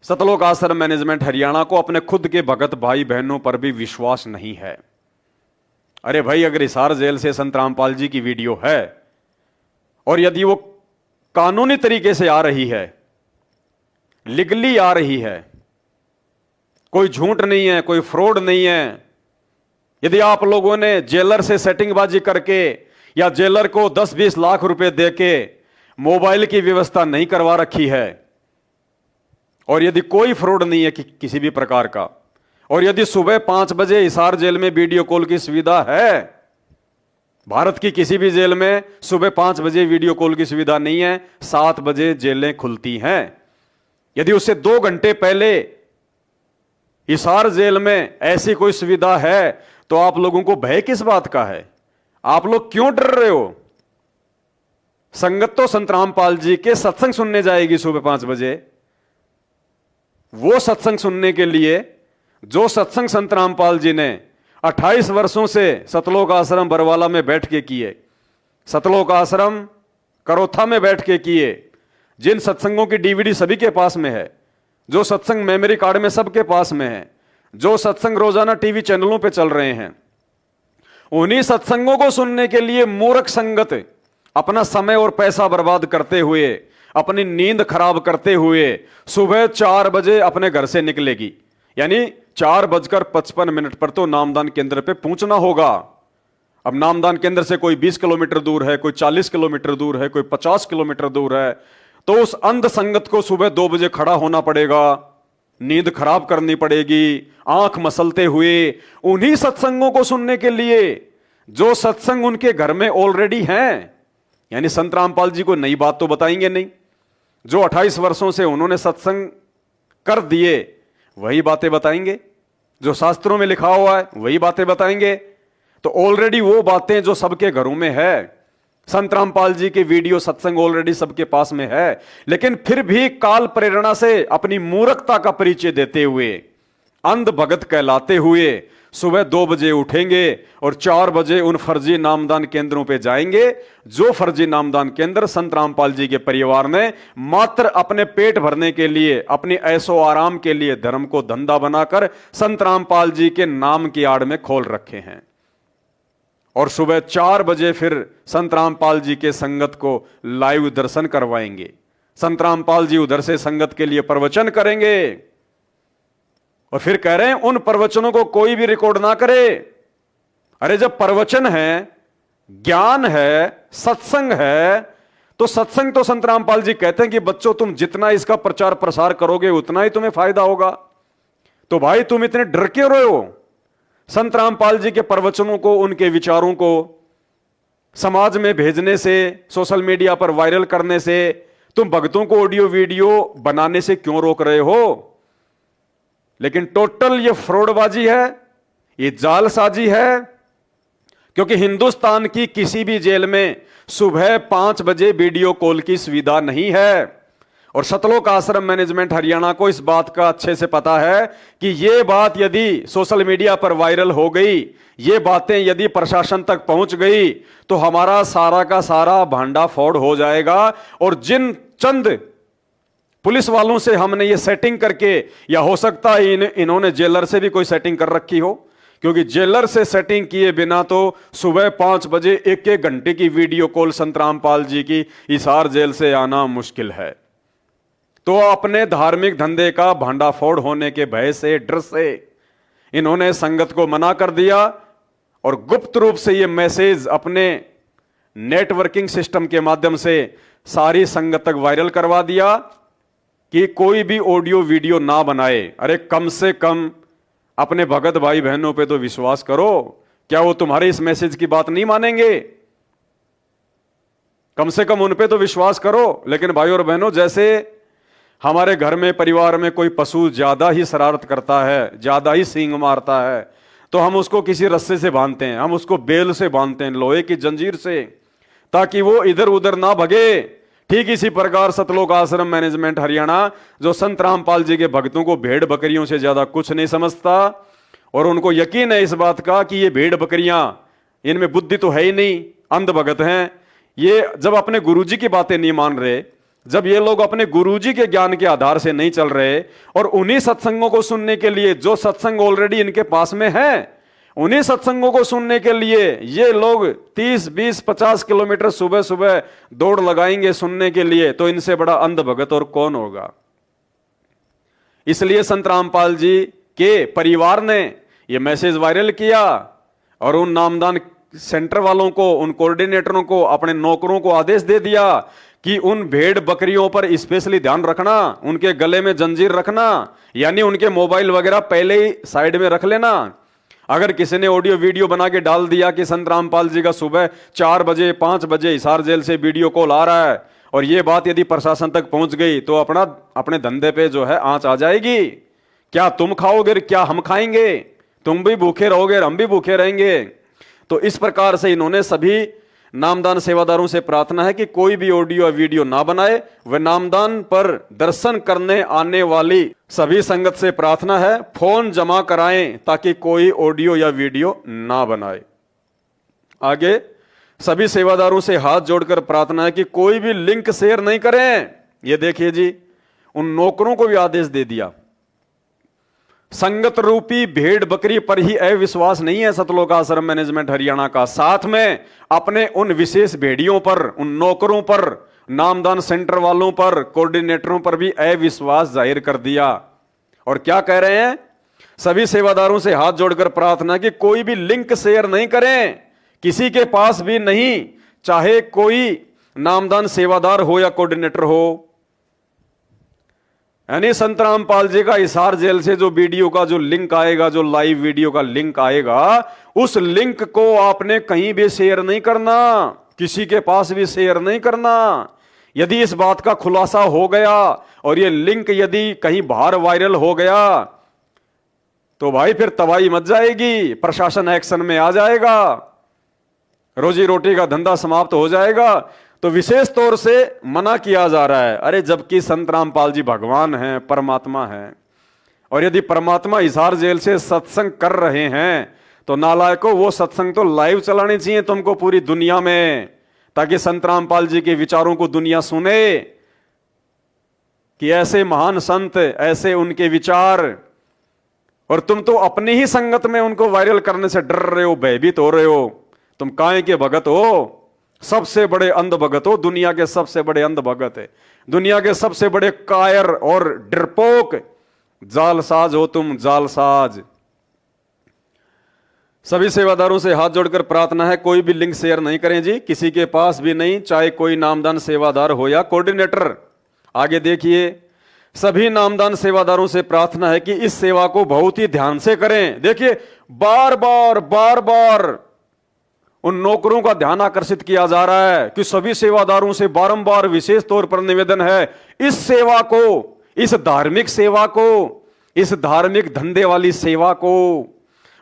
सतलोक आश्रम मैनेजमेंट हरियाणा को अपने खुद के भगत भाई बहनों पर भी विश्वास नहीं है। अरे भाई, अगर हिसार जेल से संत रामपाल जी की वीडियो है और यदि वो कानूनी तरीके से आ रही है, लीगली आ रही है, कोई झूठ नहीं है, कोई फ्रॉड नहीं है, यदि आप लोगों ने जेलर से सेटिंगबाजी करके या जेलर को 10-20 लाख रुपए देके मोबाइल की व्यवस्था नहीं करवा रखी है, और यदि कोई फ्रॉड नहीं है किसी भी प्रकार का, और यदि सुबह 5 बजे हिसार जेल में वीडियो कॉल की सुविधा है, भारत की किसी भी जेल में सुबह 5 बजे वीडियो कॉल की सुविधा नहीं है, 7 बजे जेलें खुलती हैं। यदि उससे 2 घंटे पहले हिसार जेल में ऐसी कोई सुविधा है तो आप लोगों को भय किस बात का है? आप लोग क्यों डर रहे हो? संगत तो संत रामपाल जी के सत्संग सुनने जाएगी सुबह 5 बजे। वो सत्संग सुनने के लिए जो सत्संग संत रामपाल जी ने 28 वर्षों से सतलोक आश्रम बरवाला में बैठ के किए, सतलोक आश्रम करोथा में बैठ के किए, जिन सत्संगों की डीवीडी सभी के पास में है, जो सत्संग मेमोरी कार्ड में सबके पास में है, जो सत्संग रोजाना टीवी चैनलों पे चल रहे हैं, उन्हीं सत्संगों को सुनने के लिए मूर्ख संगत अपना समय और पैसा बर्बाद करते हुए, अपनी नींद खराब करते हुए सुबह 4 बजे अपने घर से निकलेगी। यानी 4:55 पर तो नामदान केंद्र पे पहुंचना होगा। अब नामदान केंद्र से कोई 20 किलोमीटर दूर है, कोई 40 किलोमीटर दूर है, कोई 50 किलोमीटर दूर है, तो उस अंध संगत को सुबह 2 बजे खड़ा होना पड़ेगा, नींद खराब करनी पड़ेगी, आंख मसलते हुए उन्हीं सत्संगों को सुनने के लिए जो सत्संग उनके घर में ऑलरेडी हैं। यानी संत रामपाल जी को नई बात तो बताएंगे नहीं, जो 28 वर्षों से उन्होंने सत्संग कर दिए वही बातें बताएंगे, जो शास्त्रों में लिखा हुआ है वही बातें बताएंगे। तो ऑलरेडी वो बातें जो सबके घरों में है, संत रामपाल जी के वीडियो सत्संग ऑलरेडी सबके पास में है, लेकिन फिर भी काल प्रेरणा से अपनी मूर्खता का परिचय देते हुए, अंध भगत कहलाते हुए सुबह 2 बजे उठेंगे और 4 बजे उन फर्जी नामदान केंद्रों पे जाएंगे, जो फर्जी नामदान केंद्र संत रामपाल जी के परिवार ने मात्र अपने पेट भरने के लिए, अपनी ऐशो आराम के लिए धर्म को धंधा बनाकर संत रामपाल जी के नाम की आड़ में खोल रखे हैं। और सुबह 4 बजे फिर संत रामपाल जी के संगत को लाइव दर्शन करवाएंगे। संत रामपाल जी उधर से संगत के लिए प्रवचन करेंगे और फिर कह रहे हैं उन प्रवचनों को कोई भी रिकॉर्ड ना करे। अरे जब प्रवचन है, ज्ञान है, सत्संग है, तो सत्संग तो संत रामपाल जी कहते हैं कि बच्चों तुम जितना इसका प्रचार प्रसार करोगे उतना ही तुम्हें फायदा होगा। तो भाई तुम इतने डर क्यों रहे हो? संत रामपाल जी के प्रवचनों को, उनके विचारों को समाज में भेजने से, सोशल मीडिया पर वायरल करने से तुम भक्तों को ऑडियो वीडियो बनाने से क्यों रोक रहे हो? लेकिन टोटल ये फ्रॉडबाजी है, ये जालसाजी है, क्योंकि हिंदुस्तान की किसी भी जेल में सुबह 5 बजे वीडियो कॉल की सुविधा नहीं है। और सतलोक आश्रम मैनेजमेंट हरियाणा को इस बात का अच्छे से पता है कि ये बात यदि सोशल मीडिया पर वायरल हो गई, ये बातें यदि प्रशासन तक पहुंच गई, तो हमारा सारा का सारा भांडाफोड़ हो जाएगा। और जिन चंद पुलिस वालों से हमने ये सेटिंग करके, या हो सकता है इन्होंने जेलर से भी कोई सेटिंग कर रखी हो, क्योंकि जेलर से सेटिंग किए बिना तो सुबह 5 बजे 1-1 घंटे की वीडियो कॉल संत रामपाल जी की हिसार जेल से आना मुश्किल है। तो अपने धार्मिक धंधे का भांडाफोड़ होने के भय से, डर से इन्होंने संगत को मना कर दिया और गुप्त रूप से ये मैसेज अपने नेटवर्किंग सिस्टम के माध्यम से सारी संगत तक वायरल करवा दिया कि कोई भी ऑडियो वीडियो ना बनाए। अरे कम से कम अपने भगत भाई बहनों पे तो विश्वास करो, क्या वो तुम्हारे इस मैसेज की बात नहीं मानेंगे? कम से कम उन पे तो विश्वास करो। लेकिन भाई और बहनों, जैसे हमारे घर में, परिवार में कोई पशु ज्यादा ही शरारत करता है, ज्यादा ही सींग मारता है, तो हम उसको किसी रस्से से बांधते हैं, हम उसको बेल से बांधते हैं, लोहे की जंजीर से, ताकि वो इधर उधर ना भगे। ठीक इसी प्रकार सतलोक आश्रम मैनेजमेंट हरियाणा, जो संत रामपाल जी के भक्तों को भेड़ बकरियों से ज्यादा कुछ नहीं समझता, और उनको यकीन है इस बात का कि ये भेड़ बकरियां, इनमें बुद्धि तो है ही नहीं, अंध भगत हैं। ये जब अपने गुरुजी की बातें नहीं मान रहे, जब ये लोग अपने गुरुजी के ज्ञान के आधार से नहीं चल रहे, और उन्हीं सत्संगों को सुनने के लिए, जो सत्संग ऑलरेडी इनके पास में है, उन्हीं सत्संगों को सुनने के लिए ये लोग 30, 20, 50 किलोमीटर सुबह सुबह दौड़ लगाएंगे सुनने के लिए, तो इनसे बड़ा अंध भगत और कौन होगा। इसलिए संत रामपाल जी के परिवार ने यह मैसेज वायरल किया और उन नामदान सेंटर वालों को, उन कोऑर्डिनेटरों को, अपने नौकरों को आदेश दे दिया कि उन भेड़ बकरियों पर स्पेशली ध्यान रखना, उनके गले में जंजीर रखना, यानी उनके मोबाइल वगैरह पहले ही साइड में रख लेना। अगर किसी ने ऑडियो वीडियो बना के डाल दिया कि संत रामपाल जी का सुबह 4 बजे 5 बजे हिसार जेल से वीडियो कॉल आ रहा है, और ये बात यदि प्रशासन तक पहुंच गई, तो अपने धंधे पे जो है आंच आ जाएगी। क्या तुम खाओगे, क्या हम खाएंगे? तुम भी भूखे रहोगे, हम भी भूखे रहेंगे। तो इस प्रकार से इन्होंने सभी नामदान सेवादारों से प्रार्थना है कि कोई भी ऑडियो या वीडियो ना बनाए। व नामदान पर दर्शन करने आने वाली सभी संगत से प्रार्थना है, फोन जमा कराएं ताकि कोई ऑडियो या वीडियो ना बनाए। आगे सभी सेवादारों से हाथ जोड़कर प्रार्थना है कि कोई भी लिंक शेयर नहीं करें। ये देखिए जी, उन नौकरों को भी आदेश दे दिया। संगत रूपी भेड़ बकरी पर ही अविश्वास नहीं है सतलोक आश्रम मैनेजमेंट हरियाणा का, साथ में अपने उन विशेष भेड़ियों पर, उन नौकरों पर, नामदान सेंटर वालों पर, कोऑर्डिनेटरों पर भी अविश्वास जाहिर कर दिया। और क्या कह रहे हैं? सभी सेवादारों से हाथ जोड़कर प्रार्थना कि कोई भी लिंक शेयर नहीं करें, किसी के पास भी नहीं, चाहे कोई नामदान सेवादार हो या कोऑर्डिनेटर हो। यानी संत रामपाल जी का हिसार जेल से जो वीडियो का जो लिंक आएगा, जो लाइव वीडियो का लिंक आएगा, उस लिंक को आपने कहीं भी शेयर नहीं करना, किसी के पास भी शेयर नहीं करना। यदि इस बात का खुलासा हो गया और ये लिंक यदि कहीं बाहर वायरल हो गया, तो भाई फिर तबाही मच जाएगी, प्रशासन एक्शन में आ जाएगा, रोजी रोटी का धंधा समाप्त हो जाएगा। तो विशेष तौर से मना किया जा रहा है। अरे जबकि संत रामपाल जी भगवान हैं, परमात्मा हैं, और यदि परमात्मा हिसार जेल से सत्संग कर रहे हैं, तो नालायकों वो सत्संग तो लाइव चलाने चाहिए तुमको पूरी दुनिया में, ताकि संत रामपाल जी के विचारों को दुनिया सुने कि ऐसे महान संत, ऐसे उनके विचार, और तुम तो अपनी ही संगत में उनको वायरल करने से डर रहे हो, भयभीत हो रहे हो। तुम काहे के भगत हो? सबसे बड़े अंध भगत हो, दुनिया के सबसे बड़े अंध भगत है, दुनिया के सबसे बड़े कायर और डरपोक जालसाज हो तुम, जालसाज। सभी सेवादारों से हाथ जोड़कर प्रार्थना है, कोई भी लिंक शेयर नहीं करें जी, किसी के पास भी नहीं, चाहे कोई नामदान सेवादार हो या कोऑर्डिनेटर। आगे देखिए, सभी नामदान सेवादारों से प्रार्थना है कि इस सेवा को बहुत ही ध्यान से करें। देखिए, बार बार उन नौकरों का ध्यान आकर्षित किया जा रहा है कि सभी सेवादारों से बारंबार विशेष तौर पर निवेदन है, इस सेवा को, इस धार्मिक सेवा को, इस धार्मिक धंधे वाली सेवा को,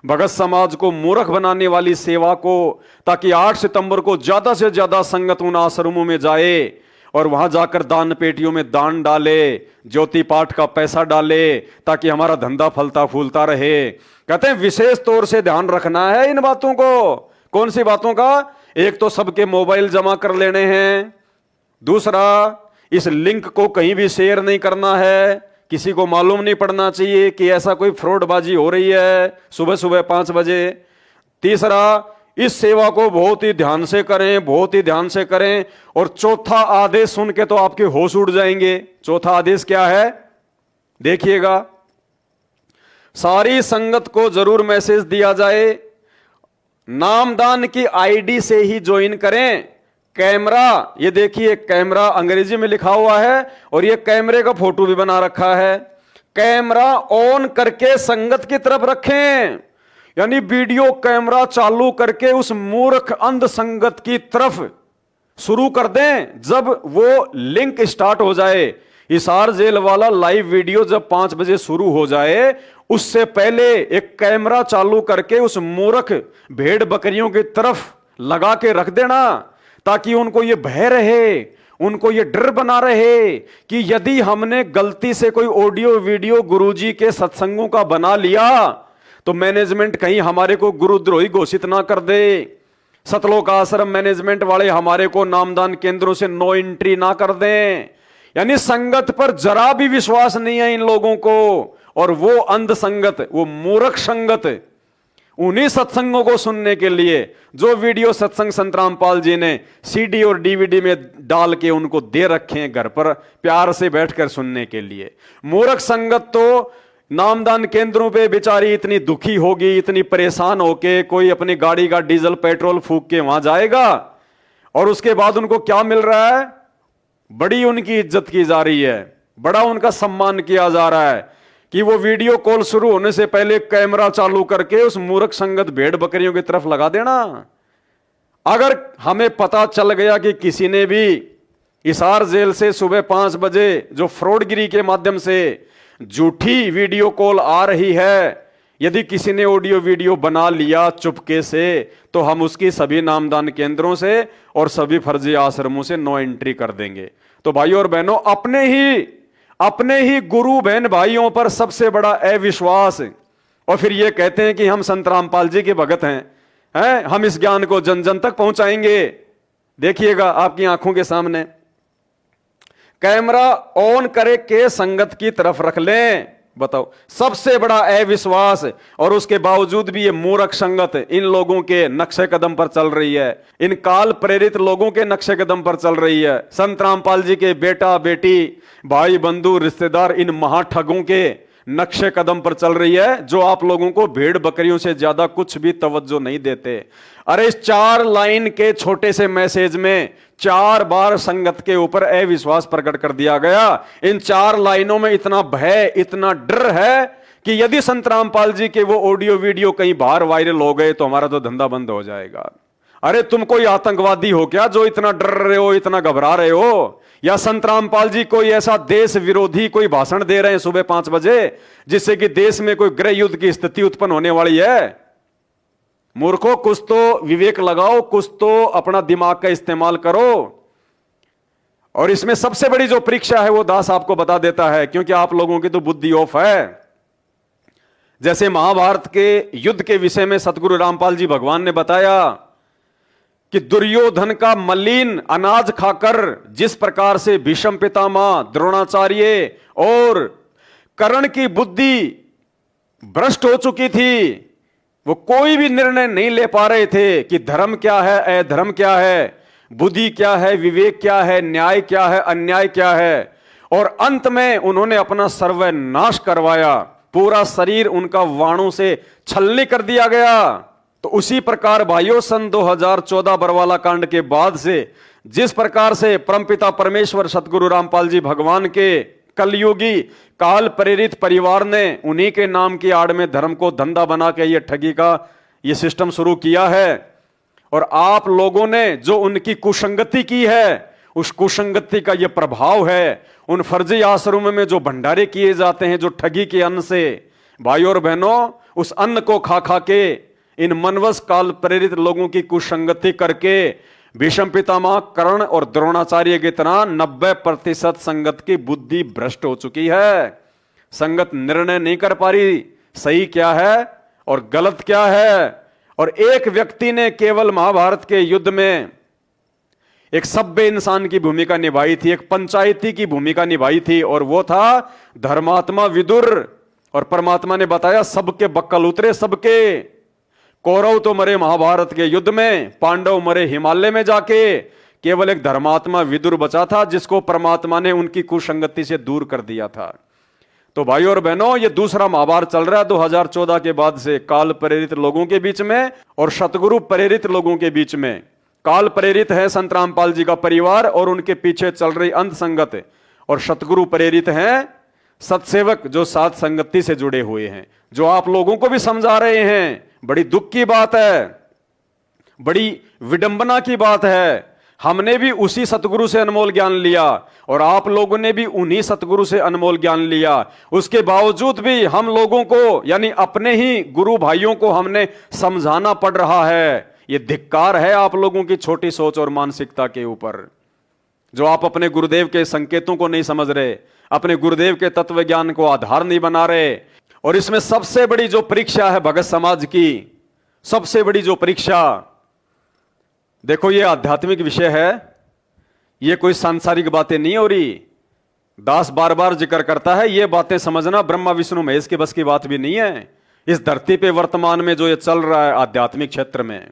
भगत समाज को मूर्ख बनाने वाली सेवा को, ताकि 8 सितंबर को ज्यादा से ज्यादा संगत उन आश्रमों में जाए और वहां जाकर दान पेटियों में दान डाले, ज्योति पाठ का पैसा डाले, ताकि हमारा धंधा फलता फूलता रहे। कहते हैं विशेष तौर से ध्यान रखना है इन बातों को। कौन सी बातों का? एक तो सबके मोबाइल जमा कर लेने हैं, दूसरा इस लिंक को कहीं भी शेयर नहीं करना है, किसी को मालूम नहीं पड़ना चाहिए कि ऐसा कोई फ्रॉडबाजी हो रही है सुबह सुबह 5 बजे। तीसरा, इस सेवा को बहुत ही ध्यान से करें, बहुत ही ध्यान से करें। और चौथा आदेश सुन के तो आपके होश उड़ जाएंगे। चौथा आदेश क्या है? देखिएगा, सारी संगत को जरूर मैसेज दिया जाए, नामदान की आईडी से ही ज्वाइन करें। कैमरा, ये देखिए कैमरा अंग्रेजी में लिखा हुआ है और ये कैमरे का फोटो भी बना रखा है। कैमरा ऑन करके संगत की तरफ रखें, यानी वीडियो कैमरा चालू करके उस मूर्ख अंध संगत की तरफ शुरू कर दें। जब वो लिंक स्टार्ट हो जाए, हिसार जेल वाला लाइव वीडियो जब 5 बजे शुरू हो जाए, उससे पहले एक कैमरा चालू करके उस मूर्ख भेड़ बकरियों की तरफ लगा के रख देना, ताकि उनको ये भय रहे, उनको ये डर बना रहे कि यदि हमने गलती से कोई ऑडियो वीडियो गुरुजी के सत्संगों का बना लिया तो मैनेजमेंट कहीं हमारे को गुरुद्रोही घोषित ना कर दे, सतलोक आश्रम मैनेजमेंट वाले हमारे को नामदान केंद्रों से नो एंट्री ना कर दें। यानी संगत पर जरा भी विश्वास नहीं है इन लोगों को। और वो अंध संगत, वो मूर्ख संगत, उन्हीं सत्संगों को सुनने के लिए जो वीडियो सत्संग संत रामपाल जी ने सीडी और डीवीडी में डाल के उनको दे रखे हैं घर पर प्यार से बैठकर सुनने के लिए। मूर्ख संगत तो नामदान केंद्रों पे बेचारी इतनी दुखी होगी, इतनी परेशान होके कोई अपनी गाड़ी का डीजल पेट्रोल फूंक के वहां जाएगा और उसके बाद उनको क्या मिल रहा है? बड़ी उनकी इज्जत की जा रही है, बड़ा उनका सम्मान किया जा रहा है कि वो वीडियो कॉल शुरू होने से पहले कैमरा चालू करके उस मूर्ख संगत भेड़ बकरियों की तरफ लगा देना। अगर हमें पता चल गया कि किसी ने भी हिसार जेल से सुबह 5 बजे जो फ्रॉडगिरी के माध्यम से झूठी वीडियो कॉल आ रही है, यदि किसी ने ऑडियो वीडियो बना लिया चुपके से, तो हम उसकी सभी नामदान केंद्रों से और सभी फर्जी आश्रमों से नो एंट्री कर देंगे। तो भाइयों और बहनों, अपने ही गुरु बहन भाइयों पर सबसे बड़ा अविश्वास, और फिर ये कहते हैं कि हम संत रामपाल जी के भगत हैं, हम इस ज्ञान को जन जन तक पहुंचाएंगे। देखिएगा आपकी आंखों के सामने कैमरा ऑन करे के संगत की तरफ रख लें। बताओ, सबसे बड़ा अविश्वास, और उसके बावजूद भी ये मूर्ख संगत इन लोगों के नक्शे कदम पर चल रही है, इन काल प्रेरित लोगों के नक्शे कदम पर चल रही है। संत रामपाल जी के बेटा बेटी भाई बंधु रिश्तेदार इन महाठगों के नक्शे कदम पर चल रही है, जो आप लोगों को भेड़ बकरियों से ज्यादा कुछ भी तवज्जो नहीं देते। अरे इस 4 लाइन के छोटे से मैसेज में 4 बार संगत के ऊपर अविश्वास प्रकट कर दिया गया। इन 4 लाइनों में इतना भय, इतना डर है कि यदि संत रामपाल जी के वो ऑडियो वीडियो कहीं बाहर वायरल हो गए तो हमारा तो धंधा बंद हो जाएगा। अरे तुम कोई आतंकवादी हो क्या जो इतना डर रहे हो, इतना घबरा रहे हो? या संत रामपाल जी कोई ऐसा देश विरोधी कोई भाषण दे रहे हैं सुबह 5 बजे जिससे कि देश में कोई गृह युद्ध की स्थिति उत्पन्न होने वाली है? मूर्खों, कुछ तो विवेक लगाओ, कुछ तो अपना दिमाग का इस्तेमाल करो। और इसमें सबसे बड़ी जो परीक्षा है वो दास आपको बता देता है, क्योंकि आप लोगों की तो बुद्धि ऑफ है। जैसे महाभारत के युद्ध के विषय में सतगुरु रामपाल जी भगवान ने बताया कि दुर्योधन का मलिन अनाज खाकर जिस प्रकार से भीष्म पितामह, द्रोणाचार्य और कर्ण की बुद्धि भ्रष्ट हो चुकी थी, वो कोई भी निर्णय नहीं ले पा रहे थे कि धर्म क्या है, अधर्म क्या है, बुद्धि क्या है, विवेक क्या है, न्याय क्या है, अन्याय क्या है। और अंत में उन्होंने अपना सर्वनाश करवाया, पूरा शरीर उनका वाणों से छलनी कर दिया गया। तो उसी प्रकार भाइयों, सन 2014 बरवाला कांड के बाद से जिस प्रकार से परमपिता परमेश्वर सतगुरु रामपाल जी भगवान के कलयुगी काल प्रेरित परिवार ने उन्हीं के नाम की आड़ में धर्म को धंधा बना के ये ठगी का ये सिस्टम शुरू किया है, और आप लोगों ने जो उनकी कुसंगति की है, उस कुसंगति का ये प्रभाव है। उन फर्जी आश्रमों में जो भंडारे किए जाते हैं जो ठगी के अन्न से, भाइयों और बहनों, उस अन्न को खा खा के इन मनवस काल प्रेरित लोगों की कुसंगति करके भीष्म पितामह कर्ण और द्रोणाचार्य की तरह 90% संगत की बुद्धि भ्रष्ट हो चुकी है। संगत निर्णय नहीं कर पा रही सही क्या है और गलत क्या है। और एक व्यक्ति ने केवल महाभारत के युद्ध में एक सभ्य इंसान की भूमिका निभाई थी, एक पंचायती की भूमिका निभाई थी, और वो था धर्मात्मा विदुर। और परमात्मा ने बताया सबके बक्कल उतरे, सबके। कौरव तो मरे महाभारत के युद्ध में, पांडव मरे हिमालय में जाके, केवल एक धर्मात्मा विदुर बचा था जिसको परमात्मा ने उनकी कुसंगति से दूर कर दिया था। तो भाइयों और बहनों, ये दूसरा महाभारत चल रहा है 2014 के बाद से, काल प्रेरित लोगों के बीच में और सतगुरु प्रेरित लोगों के बीच में। काल प्रेरित है संत रामपाल जी का परिवार और उनके पीछे चल रही अंध संगत, और सतगुरु प्रेरित हैं सत्सेवक जो साथ संगति से जुड़े हुए हैं, जो आप लोगों को भी समझा रहे हैं। बड़ी दुख की बात है, बड़ी विडंबना की बात है। हमने भी उसी सतगुरु से अनमोल ज्ञान लिया और आप लोगों ने भी उन्हीं सतगुरु से अनमोल ज्ञान लिया। उसके बावजूद भी हम लोगों को, यानी अपने ही गुरु भाइयों को, हमने समझाना पड़ रहा है। यह धिक्कार है आप लोगों की छोटी सोच और मानसिकता के ऊपर, जो आप अपने गुरुदेव के संकेतों को नहीं समझ रहे, अपने गुरुदेव के तत्व ज्ञान को आधार नहीं बना रहे। और इसमें सबसे बड़ी जो परीक्षा है भगत समाज की, सबसे बड़ी जो परीक्षा, देखो ये आध्यात्मिक विषय है, ये कोई सांसारिक बातें नहीं हो रही। दास बार बार जिक्र करता है, ये बातें समझना ब्रह्मा विष्णु महेश के बस की बात भी नहीं है। इस धरती पे वर्तमान में जो ये चल रहा है आध्यात्मिक क्षेत्र में,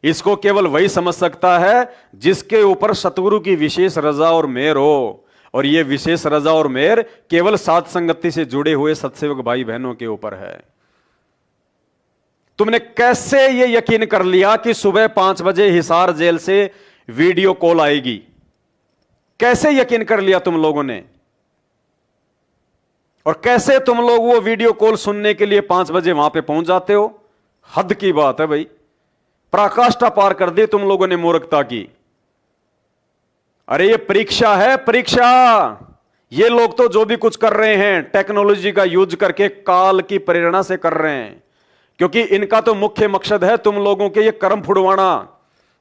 इसको केवल वही समझ सकता है जिसके ऊपर सतगुरु की विशेष रजा और मेहर हो। और ये विशेष रजा और मेहर केवल साथ संगति से जुड़े हुए सत्सेवक भाई बहनों के ऊपर है। तुमने कैसे ये यकीन कर लिया कि सुबह 5 बजे हिसार जेल से वीडियो कॉल आएगी? कैसे यकीन कर लिया तुम लोगों ने? और कैसे तुम लोग वो वीडियो कॉल सुनने के लिए 5 बजे वहां पे पहुंच जाते हो? हद की बात है भाई, पराकाष्ठा पार कर दी तुम लोगों ने मूर्खता की। अरे ये परीक्षा है, परीक्षा। ये लोग तो जो भी कुछ कर रहे हैं टेक्नोलॉजी का यूज करके काल की प्रेरणा से कर रहे हैं, क्योंकि इनका तो मुख्य मकसद है तुम लोगों के ये कर्म फुड़वाना।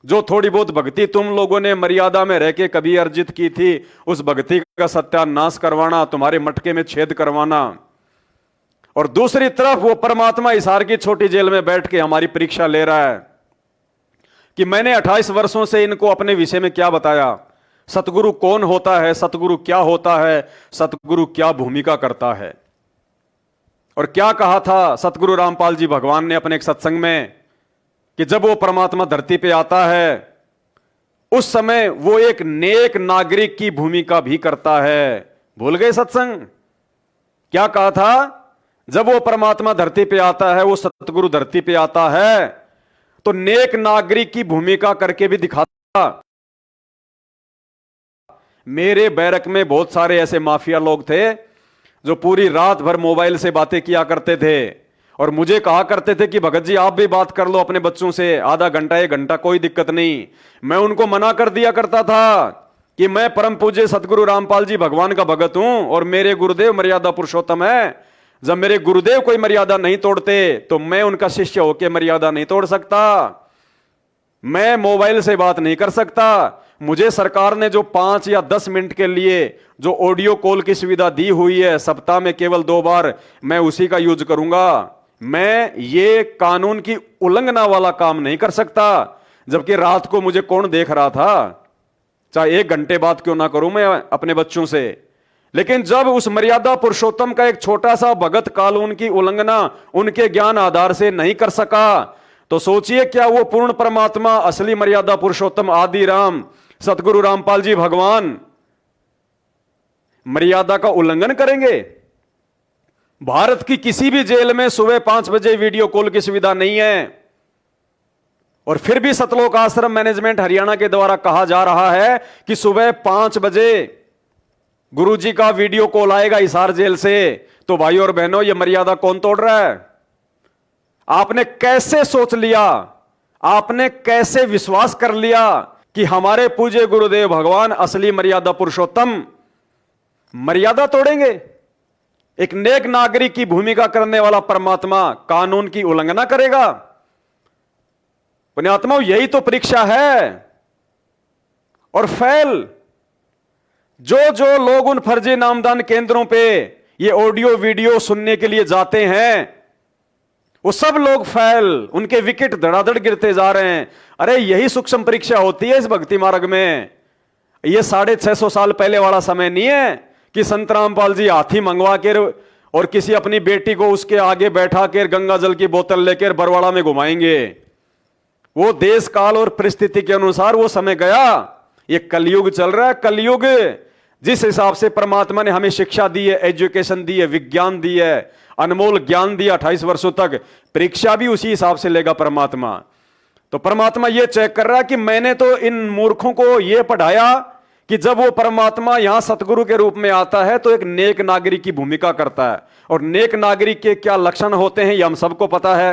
जो थोड़ी बहुत भक्ति तुम लोगों ने मर्यादा में रह के कभी अर्जित की थी, उस भक्ति का सत्यानाश करवाना, तुम्हारे मटके में छेद करवाना। और दूसरी तरफ वो परमात्मा हिसार की छोटी जेल में बैठ के हमारी परीक्षा ले रहा है कि मैंने 28 वर्षों से इनको अपने विषय में क्या बताया, सतगुरु कौन होता है, सतगुरु क्या होता है, सतगुरु क्या भूमिका करता है। और क्या कहा था सतगुरु रामपाल जी भगवान ने अपने एक सत्संग में कि जब वो परमात्मा धरती पे आता है उस समय वो एक नेक नागरिक की भूमिका भी करता है। भूल गए सत्संग? क्या कहा था? जब वो परमात्मा धरती पे आता है, वो सतगुरु धरती पे आता है, तो नेक नागरिक की भूमिका करके भी दिखाता। मेरे बैरक में बहुत सारे ऐसे माफिया लोग थे जो पूरी रात भर मोबाइल से बातें किया करते थे और मुझे कहा करते थे कि भगत जी आप भी बात कर लो अपने बच्चों से, आधा घंटा 1 घंटा कोई दिक्कत नहीं। मैं उनको मना कर दिया करता था कि मैं परम पूज्य सतगुरु रामपाल जी भगवान का भगत हूं और मेरे गुरुदेव मर्यादा पुरुषोत्तम है। जब मेरे गुरुदेव कोई मर्यादा नहीं तोड़ते तो मैं उनका शिष्य होकर मर्यादा नहीं तोड़ सकता। मैं मोबाइल से बात नहीं कर सकता। मुझे सरकार ने जो 5 या 10 मिनट के लिए जो ऑडियो कॉल की सुविधा दी हुई है, सप्ताह में केवल 2 बार, मैं उसी का यूज करूंगा। मैं ये कानून की उल्लंघना वाला काम नहीं कर सकता। जबकि रात को मुझे कौन देख रहा था, चाहे 1 घंटे बाद क्यों ना करूं मैं अपने बच्चों से। लेकिन जब उस मर्यादा पुरुषोत्तम का एक छोटा सा भगत कानून की उल्लंघना उनके ज्ञान आधार से नहीं कर सका, तो सोचिए क्या वो पूर्ण परमात्मा असली मर्यादा पुरुषोत्तम आदि राम सतगुरु रामपाल जी भगवान मर्यादा का उल्लंघन करेंगे? भारत की किसी भी जेल में सुबह 5 बजे वीडियो कॉल की सुविधा नहीं है। और फिर भी सतलोक आश्रम मैनेजमेंट हरियाणा के द्वारा कहा जा रहा है कि सुबह 5 बजे गुरुजी का वीडियो कॉल आएगा हिसार जेल से। तो भाइयों और बहनों, यह मर्यादा कौन तोड़ रहा है? आपने कैसे सोच लिया, आपने कैसे विश्वास कर लिया कि हमारे पूज्य गुरुदेव भगवान असली मर्यादा पुरुषोत्तम मर्यादा तोड़ेंगे? एक नेक नागरिक की भूमिका करने वाला परमात्मा कानून की उल्लंघना करेगा? पुण्यात्माओं, यही तो परीक्षा है। और फेल जो लोग उन फर्जी नामदान केंद्रों पे ये ऑडियो वीडियो सुनने के लिए जाते हैं, वो सब लोग फेल, उनके विकेट धड़ाधड़ गिरते जा रहे हैं। अरे यही सूक्ष्म परीक्षा होती है इस भक्ति मार्ग में। ये 650 साल पहले वाला समय नहीं है कि संत रामपाल जी हाथी मंगवा कर और किसी अपनी बेटी को उसके आगे बैठा कर गंगा जल की बोतल लेकर बरवाड़ा में घुमाएंगे। वो देश काल और परिस्थिति के अनुसार वो समय गया। ये कलयुग चल रहा है। कलयुग जिस हिसाब से परमात्मा ने हमें शिक्षा दी है, एजुकेशन दी है, विज्ञान दी है, अनमोल ज्ञान दिया 28 वर्षों तक, परीक्षा भी उसी हिसाब से लेगा परमात्मा। तो परमात्मा ये चेक कर रहा है कि मैंने तो इन मूर्खों को ये पढ़ाया कि जब वो परमात्मा यहां सतगुरु के रूप में आता है तो एक नेक नागरिक की भूमिका करता है। और नेक नागरिक के क्या लक्षण होते हैं ये हम सबको पता है।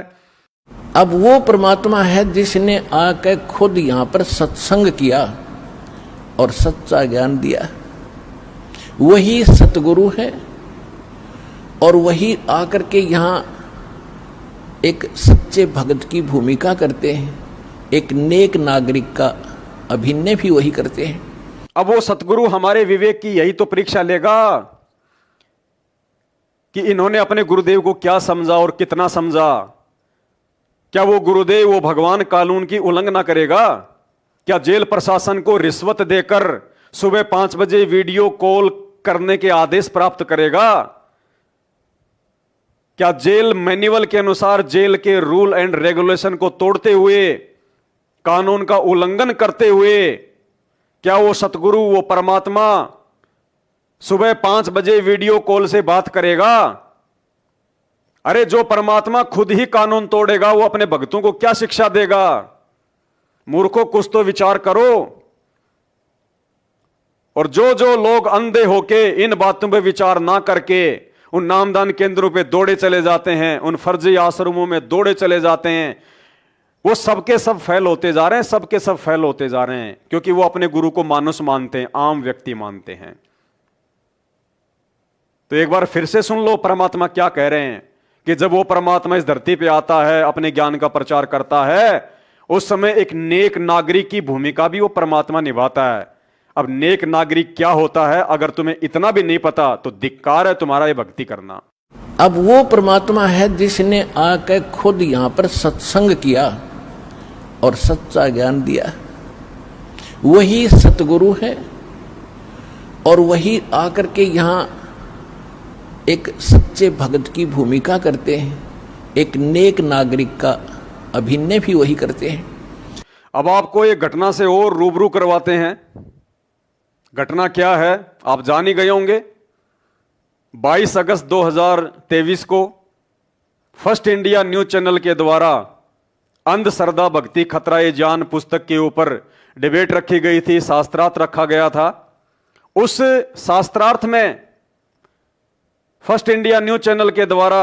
अब वो परमात्मा है जिसने आकर खुद यहां पर सत्संग किया और सच्चा ज्ञान दिया। वही सतगुरु है और वही आकर के यहां एक सच्चे भक्त की भूमिका करते हैं। एक नेक नागरिक का अभिनय भी वही करते हैं। अब वो सतगुरु हमारे विवेक की यही तो परीक्षा लेगा कि इन्होंने अपने गुरुदेव को क्या समझा और कितना समझा। क्या वो गुरुदेव, वो भगवान कानून की उल्लंघना करेगा? क्या जेल प्रशासन को रिश्वत देकर सुबह 5 बजे वीडियो कॉल करने के आदेश प्राप्त करेगा? क्या जेल मैन्युअल के अनुसार जेल के रूल एंड रेगुलेशन को तोड़ते हुए, कानून का उल्लंघन करते हुए, क्या वो सतगुरु, वो परमात्मा सुबह 5 बजे वीडियो कॉल से बात करेगा? अरे जो परमात्मा खुद ही कानून तोड़ेगा वो अपने भक्तों को क्या शिक्षा देगा? मूर्खों, कुछ तो विचार करो। और जो लोग अंधे होके इन बातों पे विचार ना करके उन नामदान केंद्रों पे दौड़े चले जाते हैं, उन फर्जी आश्रमों में दौड़े चले जाते हैं, वो सबके सब फेल होते जा रहे हैं। सबके सब फेल होते जा रहे हैं क्योंकि वो अपने गुरु को मानुष मानते हैं, आम व्यक्ति मानते हैं। तो एक बार फिर से सुन लो परमात्मा क्या कह रहे हैं कि जब वो परमात्मा इस धरती पे आता है, अपने ज्ञान का प्रचार करता है, उस समय एक नेक नागरिक की भूमिका भी वो परमात्मा निभाता है। अब नेक नागरिक क्या होता है अगर तुम्हें इतना भी नहीं पता तो धिक्कार है तुम्हारा ये भक्ति करना। अब वो परमात्मा है जिसने आकर खुद यहां पर सत्संग किया और सच्चा ज्ञान दिया। वही सतगुरु है और वही आकर के यहां एक सच्चे भक्त की भूमिका करते हैं। एक नेक नागरिक का अभिनय भी वही करते हैं। अब आपको एक घटना से और रूबरू करवाते हैं। घटना क्या है आप जान ही गए होंगे। 22 अगस्त 2023 को फर्स्ट इंडिया न्यूज चैनल के द्वारा अंधश्रद्धा भक्ति खतरा ए जान पुस्तक के ऊपर डिबेट रखी गई थी, शास्त्रार्थ रखा गया था। उस शास्त्रार्थ में फर्स्ट इंडिया न्यूज चैनल के द्वारा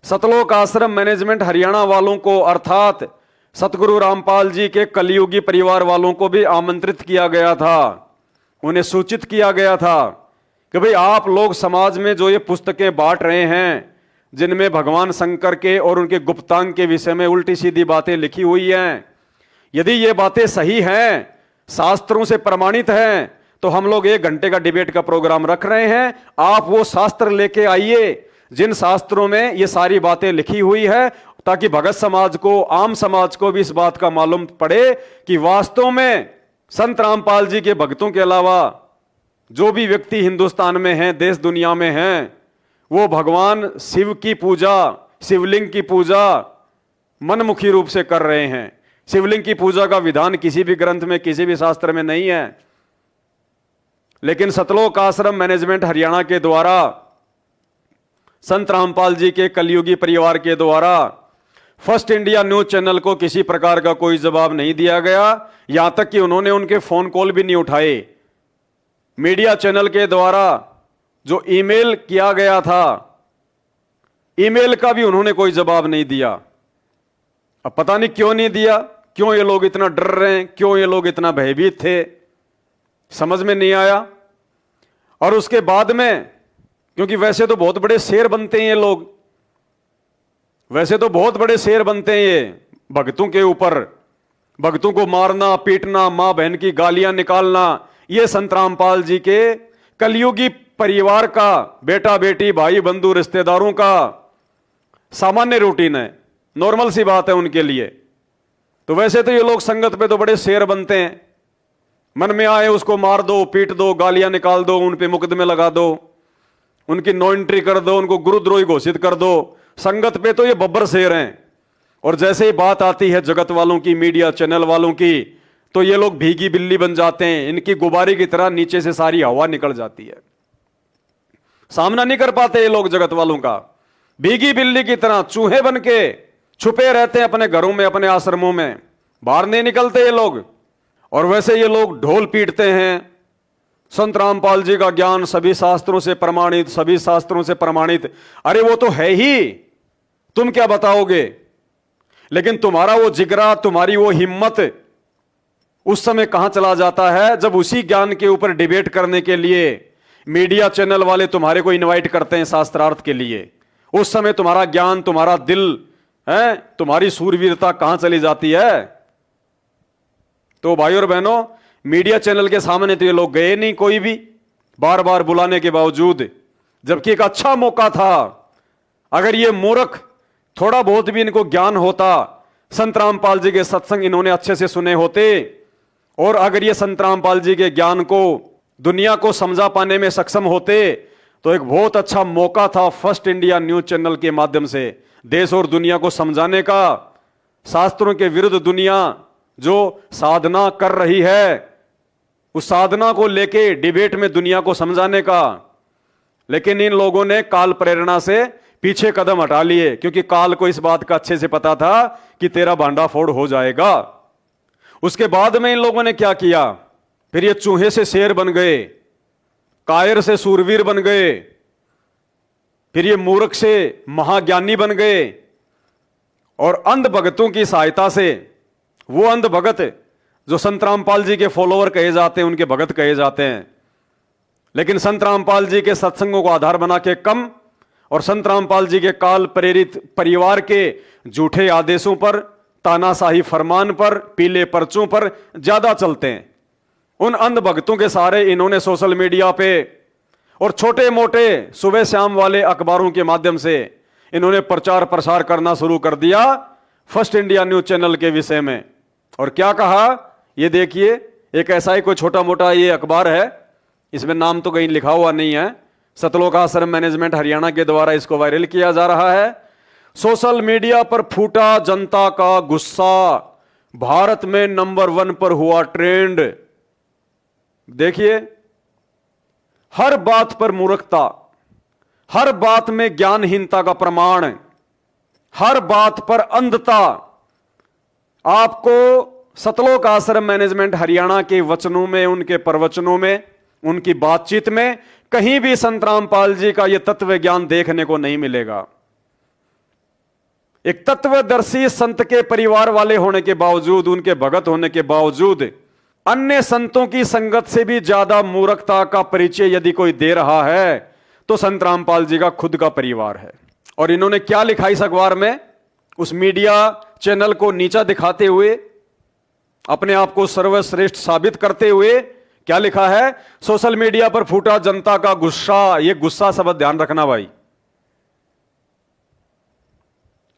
सतलोक आश्रम मैनेजमेंट हरियाणा वालों को अर्थात सतगुरु रामपाल जी के कलयुगी परिवार वालों को भी आमंत्रित किया गया था। उन्हें सूचित किया गया था कि भाई आप लोग समाज में जो ये पुस्तकें बांट रहे हैं जिनमें भगवान शंकर के और उनके गुप्तांग के विषय में उल्टी सीधी बातें लिखी हुई हैं, यदि ये बातें सही हैं, शास्त्रों से प्रमाणित हैं, तो हम लोग 1 घंटे का डिबेट का प्रोग्राम रख रहे हैं। आप वो शास्त्र लेके आइए जिन शास्त्रों में ये सारी बातें लिखी हुई है, ताकि भगत समाज को, आम समाज को भी इस बात का मालूम पड़े कि वास्तव में संत रामपाल जी के भक्तों के अलावा जो भी व्यक्ति हिंदुस्तान में हैं, देश दुनिया में हैं, वो भगवान शिव की पूजा, शिवलिंग की पूजा मनमुखी रूप से कर रहे हैं। शिवलिंग की पूजा का विधान किसी भी ग्रंथ में, किसी भी शास्त्र में नहीं है। लेकिन सतलोक आश्रम मैनेजमेंट हरियाणा के द्वारा संत रामपाल जी के कलयुगी परिवार के द्वारा फर्स्ट इंडिया न्यूज चैनल को किसी प्रकार का कोई जवाब नहीं दिया गया। यहां तक कि उन्होंने उनके फोन कॉल भी नहीं उठाए। मीडिया चैनल के द्वारा जो ईमेल किया गया था, ईमेल का भी उन्होंने कोई जवाब नहीं दिया। अब पता नहीं क्यों नहीं दिया, क्यों ये लोग इतना डर रहे हैं, क्यों ये लोग इतना भयभीत थे, समझ में नहीं आया। और उसके बाद में, क्योंकि वैसे तो बहुत बड़े शेर बनते हैं ये लोग, वैसे तो बहुत बड़े शेर बनते हैं ये भक्तों के ऊपर, भक्तों को मारना पीटना, मां बहन की गालियां निकालना, यह संत रामपाल जी के कलयुगी परिवार का, बेटा बेटी भाई बंधु रिश्तेदारों का सामान्य रूटीन है, नॉर्मल सी बात है उनके लिए। तो वैसे तो ये लोग संगत पे तो बड़े शेर बनते हैं, मन में आए उसको मार दो, पीट दो, गालियां निकाल दो, उन पे मुकदमे लगा दो, उनकी नो एंट्री कर दो, उनको गुरुद्रोही घोषित कर दो। संगत पे तो ये बब्बर शेर हैं। और जैसे ही बात आती है जगत वालों की, मीडिया चैनल वालों की, तो ये लोग भीगी बिल्ली बन जाते हैं। इनकी गुब्बारे की तरह नीचे से सारी हवा निकल जाती है, सामना नहीं कर पाते ये लोग जगत वालों का। भीगी बिल्ली की तरह चूहे बन के छुपे रहते हैं अपने घरों में, अपने आश्रमों में, बाहर नहीं निकलते ये लोग। और वैसे ये लोग ढोल पीटते हैं। संत रामपाल जी का ज्ञान सभी शास्त्रों से प्रमाणित, सभी शास्त्रों से प्रमाणित। अरे वो तो है ही, तुम क्या बताओगे? लेकिन तुम्हारा वो जिगरा, तुम्हारी वो हिम्मत उस समय कहां चला जाता है जब उसी ज्ञान के ऊपर डिबेट करने के लिए मीडिया चैनल वाले तुम्हारे को इनवाइट करते हैं शास्त्रार्थ के लिए। उस समय तुम्हारा ज्ञान, तुम्हारा दिल है, तुम्हारी सूरवीरता कहां चली जाती है? तो भाई और बहनों, मीडिया चैनल के सामने तो ये लोग गए नहीं, कोई भी, बार बार बुलाने के बावजूद, जबकि एक अच्छा मौका था। अगर ये मूर्ख थोड़ा बहुत भी इनको ज्ञान होता, संत रामपाल जी के सत्संग इन्होंने अच्छे से सुने होते, और अगर ये संत रामपाल जी के ज्ञान को दुनिया को समझा पाने में सक्षम होते, तो एक बहुत अच्छा मौका था फर्स्ट इंडिया न्यूज चैनल के माध्यम से देश और दुनिया को समझाने का। शास्त्रों के विरुद्ध दुनिया जो साधना कर रही है, उस साधना को लेके डिबेट में दुनिया को समझाने का। लेकिन इन लोगों ने काल प्रेरणा से पीछे कदम हटा लिए, क्योंकि काल को इस बात का अच्छे से पता था कि तेरा भांडाफोड़ हो जाएगा। उसके बाद में इन लोगों ने क्या किया? फिर ये चूहे से शेर बन गए, कायर से सूरवीर बन गए, फिर ये मूर्ख से महाज्ञानी बन गए। और अंध भगतों की सहायता से, वो अंध भगत जो संत रामपाल जी के फॉलोअर कहे जाते हैं, उनके भगत कहे जाते हैं, लेकिन संत रामपाल जी के सत्संगों को आधार बना के कम, और संत रामपाल जी के काल प्रेरित परिवार के झूठे आदेशों पर, तानाशाही फरमान पर, पीले पर्चों पर ज्यादा चलते हैं। उन अंध भक्तों के सहारे इन्होंने सोशल मीडिया पे और छोटे मोटे सुबह शाम वाले अखबारों के माध्यम से इन्होंने प्रचार प्रसार करना शुरू कर दिया फर्स्ट इंडिया न्यूज चैनल के विषय में। और क्या कहा? ये देखिए, एक ऐसा ही कोई छोटा मोटा ये अखबार है, इसमें नाम तो कहीं लिखा हुआ नहीं है, सतलोक आश्रम मैनेजमेंट हरियाणा के द्वारा इसको वायरल किया जा रहा है। सोशल मीडिया पर फूटा जनता का गुस्सा, भारत में नंबर 1 पर हुआ ट्रेंड। देखिए, हर बात पर मूर्खता, हर बात में ज्ञानहीनता का प्रमाण, हर बात पर अंधता। आपको सतलोक आश्रम मैनेजमेंट हरियाणा के वचनों में, उनके प्रवचनों में, उनकी बातचीत में कहीं भी संत रामपाल जी का यह तत्व ज्ञान देखने को नहीं मिलेगा। एक तत्वदर्शी संत के परिवार वाले होने के बावजूद, उनके भगत होने के बावजूद, अन्य संतों की संगत से भी ज्यादा मूर्खता का परिचय यदि कोई दे रहा है तो संत रामपाल जी का खुद का परिवार है। और इन्होंने क्या लिखा इस अखबार में? उस मीडिया चैनल को नीचा दिखाते हुए, अपने आप को सर्वश्रेष्ठ साबित करते हुए क्या लिखा है? सोशल मीडिया पर फूटा जनता का गुस्सा। ये गुस्सा शब्द ध्यान रखना भाई।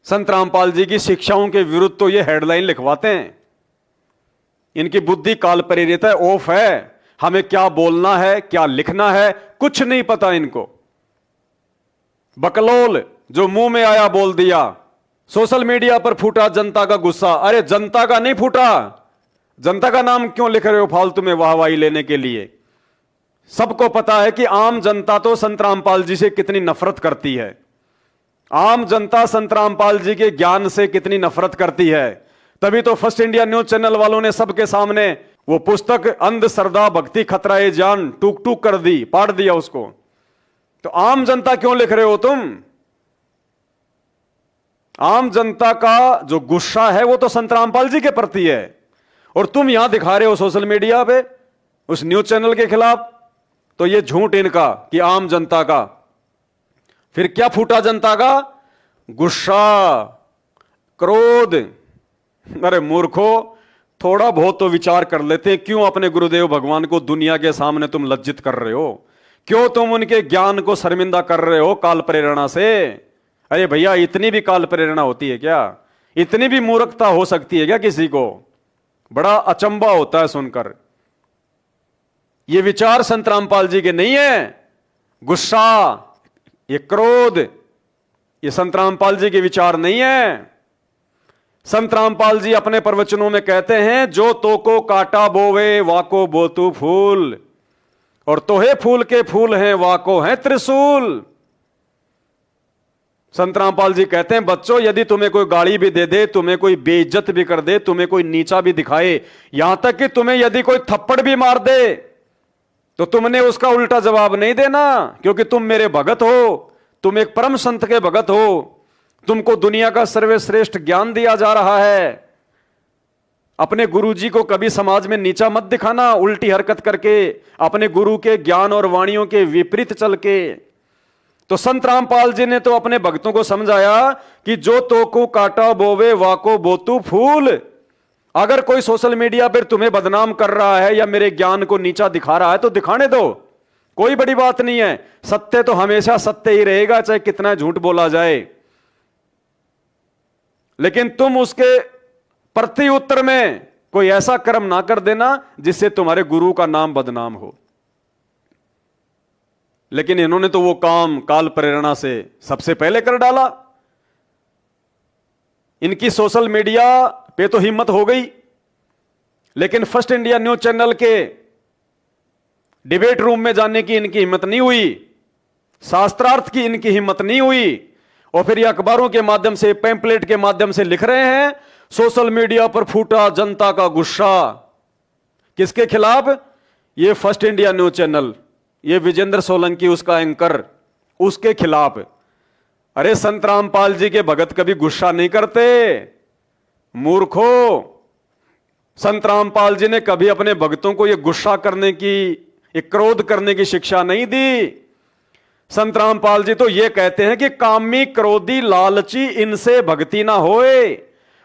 संत रामपाल जी की शिक्षाओं के विरुद्ध तो ये हेडलाइन लिखवाते हैं। इनकी बुद्धि काल प्रेरित है, ऑफ है। हमें क्या बोलना है, क्या लिखना है, कुछ नहीं पता इनको। बकलोल जो मुंह में आया बोल दिया। सोशल मीडिया पर फूटा जनता का गुस्सा। अरे जनता का नहीं फूटा, जनता का नाम क्यों लिख रहे हो फालतू में वाहवाही लेने के लिए? सबको पता है कि आम जनता तो संत रामपाल जी से कितनी नफरत करती है। आम जनता संत रामपाल जी के ज्ञान से कितनी नफरत करती है। तभी तो फर्स्ट इंडिया न्यूज चैनल वालों ने सबके सामने वो पुस्तक अंधश्रद्धा भक्ति खतरा ए जान टूक टूक कर दी, पाट दिया उसको। तो आम जनता क्यों लिख रहे हो तुम? आम जनता का जो गुस्सा है वो तो संत रामपाल जी के प्रति है, और तुम यहां दिखा रहे हो सोशल मीडिया पे उस न्यूज चैनल के खिलाफ। तो ये झूठ इनका कि आम जनता का। फिर क्या फूटा जनता का? गुस्सा, क्रोध, अरे मूर्खो, थोड़ा बहुत तो विचार कर लेते, क्यों अपने गुरुदेव भगवान को दुनिया के सामने तुम लज्जित कर रहे हो? क्यों तुम उनके ज्ञान को शर्मिंदा कर रहे हो काल प्रेरणा से? अरे भैया, इतनी भी काल प्रेरणा होती है क्या? इतनी भी मूर्खता हो सकती है क्या किसी को? बड़ा अचंभा होता है सुनकर। ये विचार संत रामपाल जी के नहीं है। गुस्सा, ये क्रोध, ये संत रामपाल जी के विचार नहीं है। संत रामपाल जी अपने प्रवचनों में कहते हैं, जो तो को काटा बोवे वाको बोतु फूल, और तोहे फूल के फूल हैं वाको हैं त्रिशूल। संत रामपाल जी कहते हैं, बच्चों, यदि तुम्हें कोई गाली भी दे दे, तुम्हें कोई बेइज्जत भी कर दे, तुम्हें कोई नीचा भी दिखाए, यहां तक कि तुम्हें यदि कोई थप्पड़ भी मार दे, तो तुमने उसका उल्टा जवाब नहीं देना, क्योंकि तुम मेरे भगत हो, तुम एक परम संत के भगत हो, तुमको दुनिया का सर्वश्रेष्ठ ज्ञान दिया जा रहा है। अपने गुरु जी को कभी समाज में नीचा मत दिखाना, उल्टी हरकत करके, अपने गुरु के ज्ञान और वाणियों के विपरीत चल के। तो संत रामपाल जी ने तो अपने भक्तों को समझाया कि जो तो को काटा बोवे वाको बोतु फूल। अगर कोई सोशल मीडिया पर तुम्हें बदनाम कर रहा है या मेरे ज्ञान को नीचा दिखा रहा है तो दिखाने दो, कोई बड़ी बात नहीं है। सत्य तो हमेशा सत्य ही रहेगा, चाहे कितना झूठ बोला जाए। लेकिन तुम उसके प्रति उत्तर में कोई ऐसा कर्म ना कर देना जिससे तुम्हारे गुरु का नाम बदनाम हो। लेकिन इन्होंने तो वो काम काल प्रेरणा से सबसे पहले कर डाला। इनकी सोशल मीडिया पे तो हिम्मत हो गई, लेकिन फर्स्ट इंडिया न्यूज चैनल के डिबेट रूम में जाने की इनकी हिम्मत नहीं हुई, शास्त्रार्थ की इनकी हिम्मत नहीं हुई, और फिर ये अखबारों के माध्यम से, पैम्पलेट के माध्यम से लिख रहे हैं, सोशल मीडिया पर फूटा जनता का गुस्सा। किसके खिलाफ? ये फर्स्ट इंडिया न्यूज चैनल, ये विजेंद्र सोलंकी उसका एंकर, उसके खिलाफ। अरे संत रामपाल जी के भगत कभी गुस्सा नहीं करते मूर्खो। संत रामपाल जी ने कभी अपने भक्तों को यह गुस्सा करने की, ये क्रोध करने की शिक्षा नहीं दी। संत रामपाल जी तो ये कहते हैं कि कामी क्रोधी लालची इनसे भक्ति ना होए,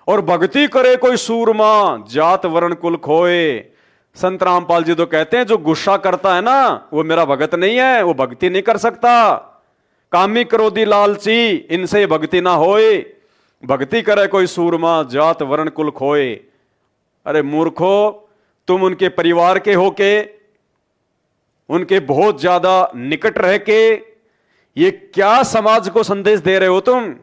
और भक्ति करे कोई सूरमा जात वर्ण कुल खोए। संत रामपाल जी तो कहते हैं, जो गुस्सा करता है ना वो मेरा भगत नहीं है, वो भक्ति नहीं कर सकता। कामी क्रोधी लालची इनसे भक्ति ना होए, भक्ति करे कोई सूरमा जात वर्ण कुल खोए। अरे मूर्खो, तुम उनके परिवार के होके, उनके बहुत ज्यादा निकट रह के ये क्या समाज को संदेश दे रहे हो तुम?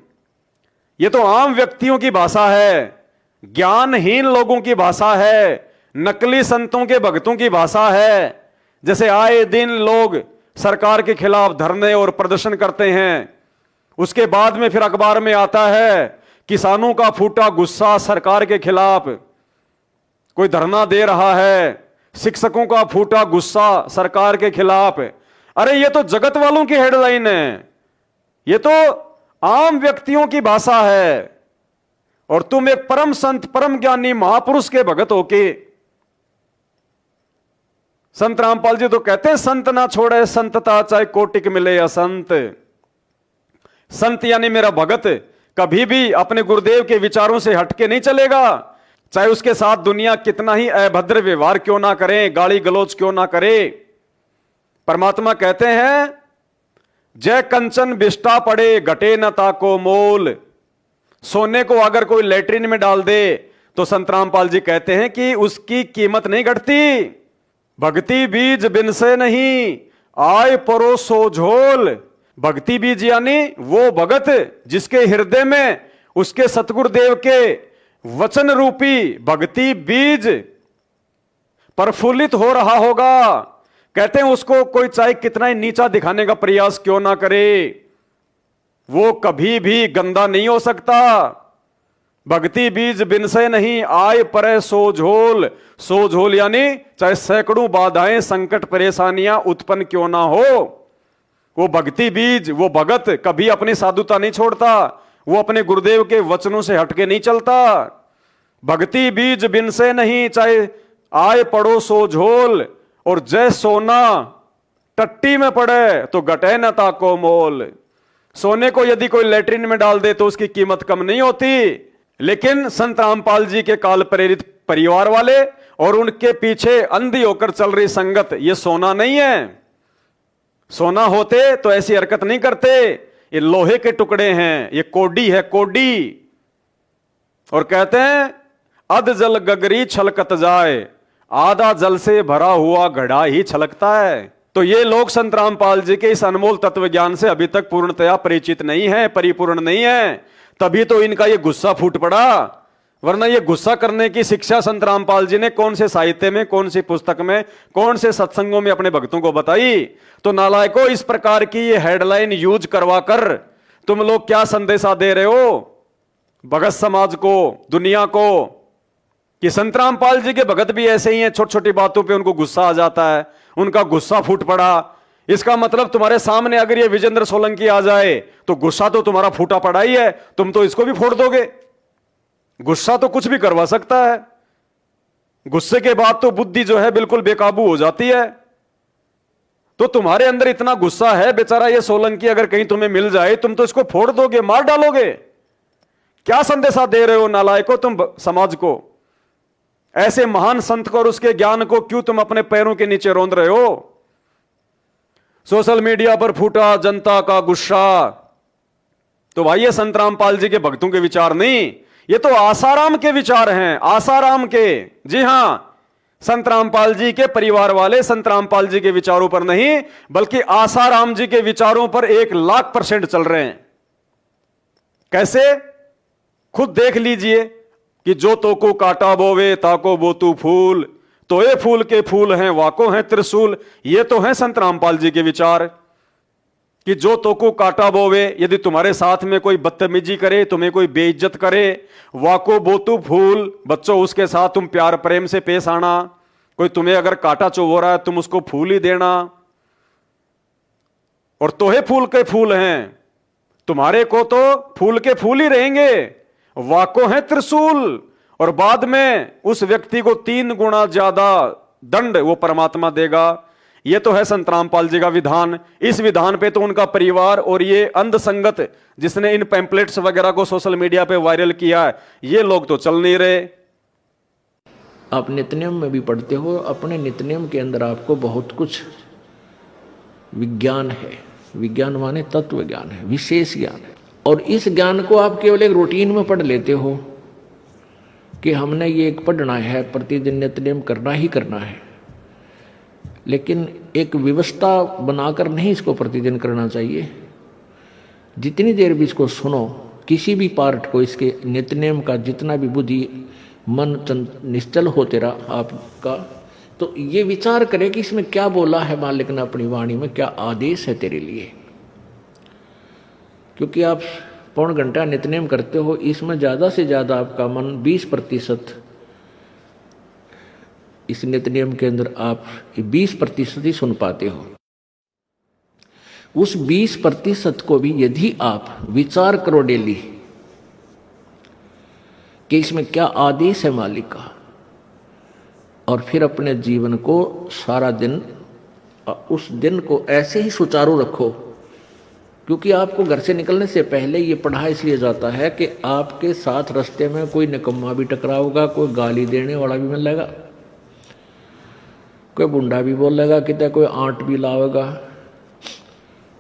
ये तो आम व्यक्तियों की भाषा है, ज्ञानहीन लोगों की भाषा है, नकली संतों के भक्तों की भाषा है। जैसे आए दिन लोग सरकार के खिलाफ धरने और प्रदर्शन करते हैं, उसके बाद में फिर अखबार में आता है किसानों का फूटा गुस्सा सरकार के खिलाफ, कोई धरना दे रहा है, शिक्षकों का फूटा गुस्सा सरकार के खिलाफ। अरे ये तो जगत वालों की हेडलाइन है, ये तो आम व्यक्तियों की भाषा है, और तुम एक परम संत, परम ज्ञानी महापुरुष के भगत होके। संत रामपाल जी तो कहते हैं, संत ना छोड़े संतता चाहे कोटिक मिले असंत। संत यानी मेरा भगत कभी भी अपने गुरुदेव के विचारों से हटके नहीं चलेगा, चाहे उसके साथ दुनिया कितना ही अभद्र व्यवहार क्यों ना करे, गाली गलौज क्यों ना करे। परमात्मा कहते हैं, जय कंचन बिष्टा पड़े घटे न ताको मोल। सोने को अगर कोई लेटरिन में डाल दे तो संत रामपाल जी कहते हैं कि उसकी कीमत नहीं घटती। भक्ति बीज बिन से नहीं आय परो सो झोल। भक्ति बीज यानी वो भगत जिसके हृदय में उसके सतगुरुदेव के वचन रूपी भक्ति बीज प्रफुल्लित हो रहा होगा। कहते हैं उसको कोई चाहे कितना ही नीचा दिखाने का प्रयास क्यों ना करे, वो कभी भी गंदा नहीं हो सकता। भक्ति बीज बिन से नहीं आय परे सोझोल। सोझोल यानी चाहे सैकड़ों बाधाएं, संकट, परेशानियां उत्पन्न क्यों ना हो, वो भक्ति बीज, वो भगत कभी अपनी साधुता नहीं छोड़ता, वो अपने गुरुदेव के वचनों से हटके नहीं चलता। भक्ति बीज बिन से नहीं चाहे आय पड़ो सोझोल, और जय सोना टट्टी में पड़े तो घटे न ताको मोल। सोने को यदि कोई लेटरिन में डाल दे तो उसकी कीमत कम नहीं होती, लेकिन संत रामपाल जी के काल प्रेरित परिवार वाले और उनके पीछे अंधी होकर चल रही संगत, ये सोना नहीं है। सोना होते तो ऐसी हरकत नहीं करते। ये लोहे के टुकड़े हैं, ये कोडी है, कोडी। और कहते हैं अध जल गगरी छलकत जाए, आधा जल से भरा हुआ घड़ा ही छलकता है। तो ये लोग संत रामपाल जी के इस अनमोल तत्व ज्ञान से अभी तक पूर्णतया परिचित नहीं है, परिपूर्ण नहीं है। तभी तो इनका ये गुस्सा फूट पड़ा। वरना ये गुस्सा करने की शिक्षा संत रामपाल जी ने कौन से साहित्य में, कौन सी पुस्तक में, कौन से सत्संगों में अपने भक्तों को बताई? तो नालायकों, इस प्रकार की ये हेडलाइन यूज करवा कर तुम लोग क्या संदेशा दे रहे हो भगत समाज को, दुनिया को, कि संत रामपाल जी के भगत भी ऐसे ही हैं, छोटी छोटी बातों पे उनको गुस्सा आ जाता है, उनका गुस्सा फूट पड़ा। इसका मतलब तुम्हारे सामने अगर ये विजेंद्र सोलंकी आ जाए तो गुस्सा तो तुम्हारा फूटा पड़ा ही है, तुम तो इसको भी फोड़ दोगे। गुस्सा तो कुछ भी करवा सकता है। गुस्से के बाद तो बुद्धि जो है बिल्कुल बेकाबू हो जाती है। तो तुम्हारे अंदर इतना गुस्सा है, बेचारा ये सोलंकी अगर कहीं तुम्हें मिल जाए, तुम तो इसको फोड़ दोगे, मार डालोगे। क्या संदेशा दे रहे हो नालायकों तुम समाज को? ऐसे महान संत को और उसके ज्ञान को क्यों तुम अपने पैरों के नीचे रौंद रहे हो? सोशल मीडिया पर फूटा जनता का गुस्सा, तो भाई ये संत रामपाल जी के भक्तों के विचार नहीं, ये तो आसाराम के विचार हैं, आसाराम के। जी हां, संत रामपाल जी के परिवार वाले संत रामपाल जी के विचारों पर नहीं, बल्कि आसाराम जी के विचारों पर 1,00,000% चल रहे हैं। कैसे? खुद देख लीजिए कि जो तो को काटा बोवे ताको बोतू फूल, तो ये फूल के फूल हैं वाको हैं त्रिशूल। ये तो हैं संत रामपाल जी के विचार कि जो तो को काटा बोवे, यदि तुम्हारे साथ में कोई बदतमीजी करे, तुम्हें कोई बेइज्जत करे, वाको बोतू फूल, बच्चों उसके साथ तुम प्यार प्रेम से पेश आना। कोई तुम्हें अगर काटा चुभो रहा है तुम उसको फूल ही देना। और तोहे फूल के फूल हैं, तुम्हारे को तो फूल के फूल ही रहेंगे, वाको है त्रिशूल। और बाद में उस व्यक्ति को 3 गुना ज्यादा दंड वो परमात्मा देगा। ये तो है संत रामपाल जी का विधान। इस विधान पे तो उनका परिवार और ये अंध संगत जिसने इन पैम्पलेट्स वगैरह को सोशल मीडिया पे वायरल किया है, ये लोग तो चल नहीं रहे। आप नित्यनियम में भी पढ़ते हो, अपने नित्यनियम के अंदर आपको बहुत कुछ विज्ञान है। विज्ञान माने तत्व ज्ञान है, विशेष ज्ञान है। और इस ज्ञान को आप केवल एक रूटीन में पढ़ लेते हो कि हमने ये एक पढ़ना है, प्रतिदिन नित्यनियम करना ही करना है। लेकिन एक व्यवस्था बनाकर नहीं इसको प्रतिदिन करना चाहिए। जितनी देर भी इसको सुनो, किसी भी पार्ट को, इसके नित्यनियम का जितना भी बुद्धि मन निश्चल हो तेरा आपका, तो ये विचार करे कि इसमें क्या बोला है मालिक ने अपनी वाणी में, क्या आदेश है तेरे लिए। क्योंकि आप पौन घंटा नित्यनेम करते हो, इसमें ज़्यादा से ज़्यादा आपका मन 20% इस नित्यनेम के अंदर आप 20% ही सुन पाते हो। उस 20% को भी यदि आप विचार करो डेली कि इसमें क्या आदेश है मालिक का, और फिर अपने जीवन को सारा दिन, उस दिन को ऐसे ही सुचारू रखो। क्योंकि आपको घर से निकलने से पहले ये पढ़ा इसलिए जाता है कि आपके साथ रास्ते में कोई निकम्मा भी टकराओगा, कोई गाली देने वाला भी मिलेगा, कोई बुंडा भी बोलेगा, कितना कोई आंट भी लावेगा।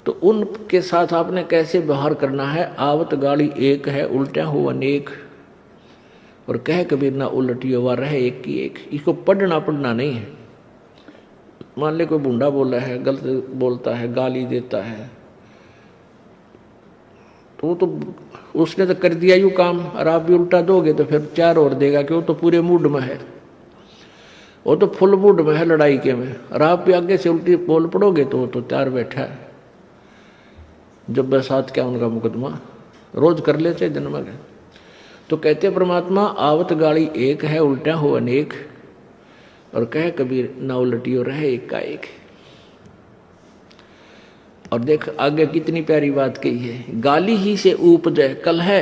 तो उनके साथ आपने कैसे व्यवहार करना है। आवत गाड़ी एक है, उल्टा हो अनेक, और कह कबीर ना उलटी हुआ रहे एक की एक। इसको पढ़ना नहीं है। मान ले कोई बुंडा बोला है, गलत बोलता है, गाली देता है, तो उसने तो कर दिया यूँ काम, और आप भी उल्टा दोगे तो फिर 4 और देगा कि वो तो पूरे मूड में है, वो तो फुल मूड में है लड़ाई के में, और आप भी आगे से उल्टी बोल पड़ोगे तो वो तो 4 बैठा है। जब बसात क्या उनका मुकदमा रोज कर लेते दिन में। तो कहते परमात्मा आवत गाड़ी एक है, उल्टा हो अनेक, और कहे कबीर ना उलटियो रहे एक का एक। और देख आगे कितनी प्यारी बात कही है। गाली ही से उपजे कलह,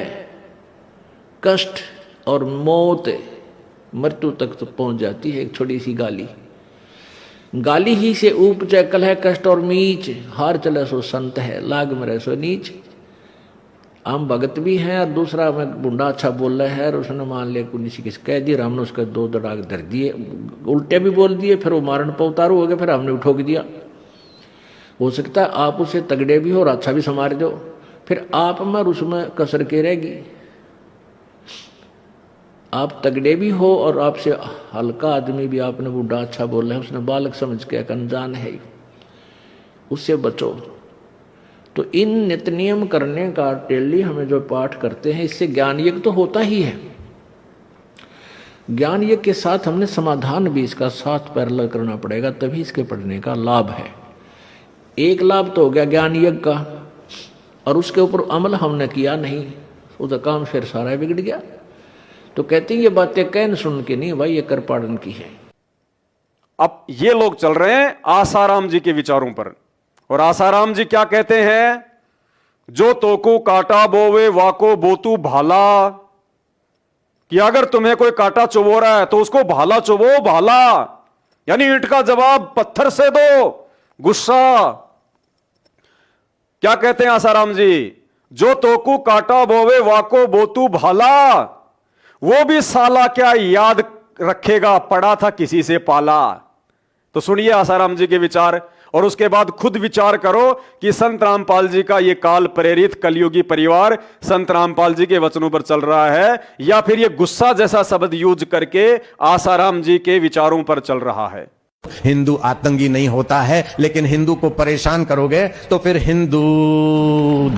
कष्ट और मौत, मृत्यु तक तो पहुंच जाती है एक छोटी सी गाली। गाली ही से उपजे कलह, कष्ट और मीच, हार चले सो संत है, लाग मरे सो नीच। हम भगत भी हैं और दूसरा मैं बुंडा अच्छा बोल रहा है और उसने मान लिया किसी किसी कह दिया, हमने उसके 2 दड़ाक धर दिए, उल्टे भी बोल दिए, फिर वो मारण पर उतारू हो गए, फिर हमने उठोक दिया। हो सकता है आप उसे तगड़े भी हो और अच्छा भी संवार दो, फिर आप में और उसमें कसर के रहेगी। आप तगड़े भी हो और आपसे हल्का आदमी भी आपने बुढ़ा अच्छा बोल रहा है, उसने बालक समझ के अनजान है, उससे बचो। तो इन नित्य नियम करने का डेली हमें जो पाठ करते हैं, इससे ज्ञान यज्ञ तो होता ही है। ज्ञान यज्ञ के साथ हमने समाधान भी इसका साथ पैरेलल करना पड़ेगा, तभी इसके पढ़ने का लाभ है। एक लाभ तो हो गया ज्ञान यज्ञ का, और उसके ऊपर अमल हमने किया नहीं, उसका काम फिर सारा बिगड़ गया। तो कहते हैं ये बातें कहन सुन के नहीं भाई, ये कर पाड़न की है। अब ये लोग चल रहे हैं आसाराम जी के विचारों पर, और आसाराम जी क्या कहते हैं, जो तोको काटा बोवे वाको बोतू भाला, कि अगर तुम्हें कोई काटा चुबो रहा है तो उसको भाला चुबो, भाला यानी ईंट का जवाब पत्थर से दो, गुस्सा। क्या कहते हैं आसाराम जी, जो तोकू काटा बोवे वाको बोतू भाला, वो भी साला क्या याद रखेगा, पड़ा था किसी से पाला। तो सुनिए आसाराम जी के विचार, और उसके बाद खुद विचार करो कि संत रामपाल जी का ये काल प्रेरित कलयुगी परिवार संत रामपाल जी के वचनों पर चल रहा है, या फिर ये गुस्सा जैसा शब्द यूज करके आसाराम जी के विचारों पर चल रहा है। हिंदू आतंकी नहीं होता है, लेकिन हिंदू को परेशान करोगे तो फिर हिंदू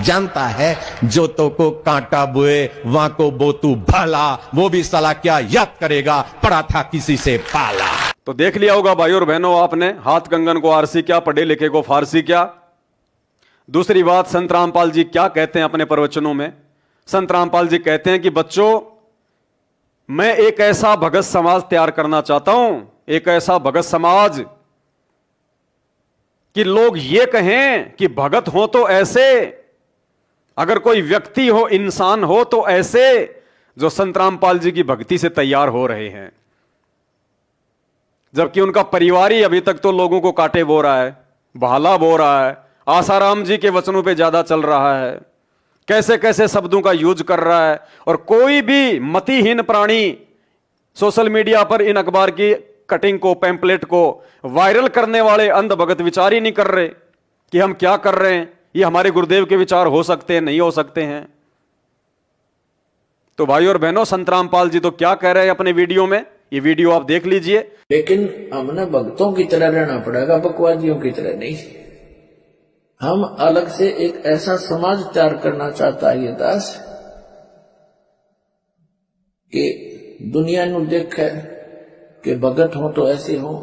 जानता है, जो तो को कांटा बुए वहां को बोतू भाला, वो भी साला क्या याद करेगा, पड़ा था किसी से पाला। तो देख लिया होगा भाई और बहनों आपने, हाथ कंगन को आरसी क्या, पढ़े लिखे को फारसी क्या। दूसरी बात, संत रामपाल जी क्या कहते हैं अपने प्रवचनों में। संत रामपाल जी कहते हैं कि बच्चों, मैं एक ऐसा भगत समाज तैयार करना चाहता हूं, एक ऐसा भगत समाज कि लोग ये कहें कि भगत हो तो ऐसे, अगर कोई व्यक्ति हो, इंसान हो तो ऐसे, जो संत रामपाल जी की भक्ति से तैयार हो रहे हैं। जबकि उनका परिवार ही अभी तक तो लोगों को कांटे बो रहा है, भाला बो रहा है, आसाराम जी के वचनों पे ज्यादा चल रहा है, कैसे कैसे शब्दों का यूज कर रहा है। और कोई भी मतिहीन प्राणी सोशल मीडिया पर इन अखबार की कटिंग को, पैम्पलेट को वायरल करने वाले अंध भगत विचार ही नहीं कर रहे कि हम क्या कर रहे हैं, ये हमारे गुरुदेव के विचार हो सकते हैं, नहीं हो सकते हैं। तो भाई और बहनों, संत रामपाल जी तो क्या कह रहे हैं अपने वीडियो में, ये वीडियो आप देख लीजिए। लेकिन हमने भक्तों की तरह रहना पड़ेगा, बकवादियों की तरह नहीं। हम अलग से एक ऐसा समाज तैयार करना चाहता है ये दास, कि दुनिया नु देखे कि भगत हो तो ऐसे हो,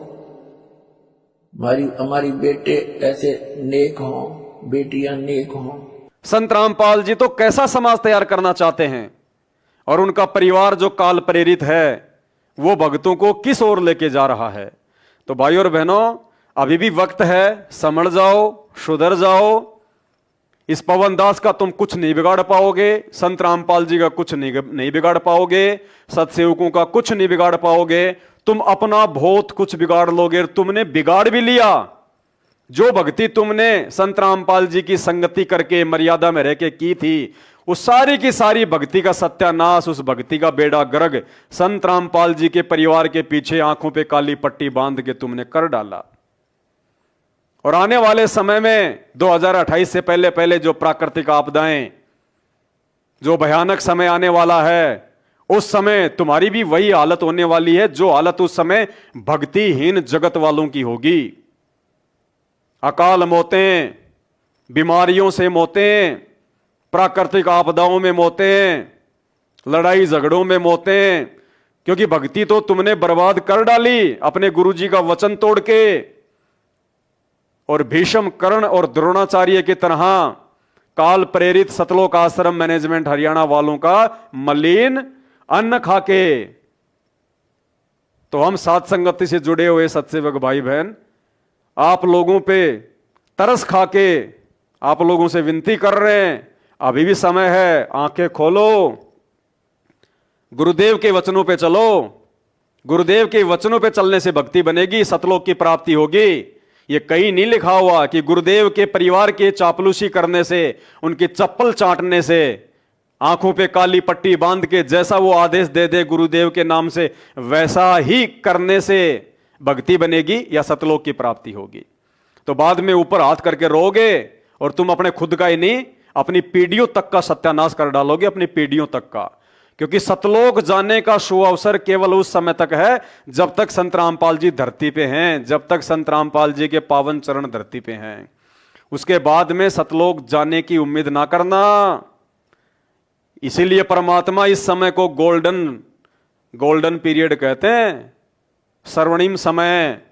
हमारी बेटे ऐसे नेक हो, बेटियां नेक हो। संत रामपाल जी तो कैसा समाज तैयार करना चाहते हैं, और उनका परिवार जो काल प्रेरित है वो भक्तों को किस ओर लेके जा रहा है। तो भाई और बहनों, अभी भी वक्त है, समझ जाओ, सुधर जाओ। इस पवन दास का तुम कुछ नहीं बिगाड़ पाओगे, संत रामपाल जी का कुछ नहीं बिगाड़ पाओगे, सत्सेवकों का कुछ नहीं बिगाड़ पाओगे। तुम अपना बहुत कुछ बिगाड़ लोगे, तुमने बिगाड़ भी लिया। जो भक्ति तुमने संत रामपाल जी की संगति करके मर्यादा में रह के की थी, उस सारी की सारी भक्ति का सत्यानाश, उस भक्ति का बेड़ा गर्क संत रामपाल जी के परिवार के पीछे आंखों पे काली पट्टी बांध के तुमने कर डाला। और आने वाले समय में 2028 से पहले पहले जो प्राकृतिक आपदाएं, जो भयानक समय आने वाला है, उस समय तुम्हारी भी वही हालत होने वाली है जो हालत उस समय भक्तिहीन जगत वालों की होगी। अकाल मौतें, बीमारियों से मौतें, प्राकृतिक आपदाओं में मौतें, लड़ाई झगड़ों में मौतें, क्योंकि भक्ति तो तुमने बर्बाद कर डाली अपने गुरुजी का वचन तोड़ के। और भीष्म, कर्ण और द्रोणाचार्य की तरह काल प्रेरित सतलोक आश्रम मैनेजमेंट हरियाणा वालों का मलिन अन्न खाके। तो हम साथ संगति से जुड़े हुए सत्सेवक भाई बहन, आप लोगों पे तरस खाके आप लोगों से विनती कर रहे हैं, अभी भी समय है, आंखें खोलो, गुरुदेव के वचनों पे चलो। गुरुदेव के वचनों पे चलने से भक्ति बनेगी, सतलोक की प्राप्ति होगी। ये कहीं नहीं लिखा हुआ कि गुरुदेव के परिवार के चापलूसी करने से, उनकी चप्पल चाटने से आंखों पे काली पट्टी बांध के जैसा वो आदेश दे दे गुरुदेव के नाम से, वैसा ही करने से भक्ति बनेगी या सतलोक की प्राप्ति होगी। तो बाद में ऊपर हाथ करके रोगे और तुम अपने खुद का ही नहीं, अपनी पीढ़ियों तक का सत्यानाश कर डालोगे, अपनी पीढ़ियों तक का। क्योंकि सतलोक जाने का शुभ अवसर केवल उस समय तक है जब तक संत रामपाल जी धरती पे हैं, जब तक संत रामपाल जी के पावन चरण धरती पे हैं। उसके बाद में सतलोक जाने की उम्मीद ना करना। इसीलिए परमात्मा इस समय को गोल्डन पीरियड कहते हैं, स्वर्णिम समय,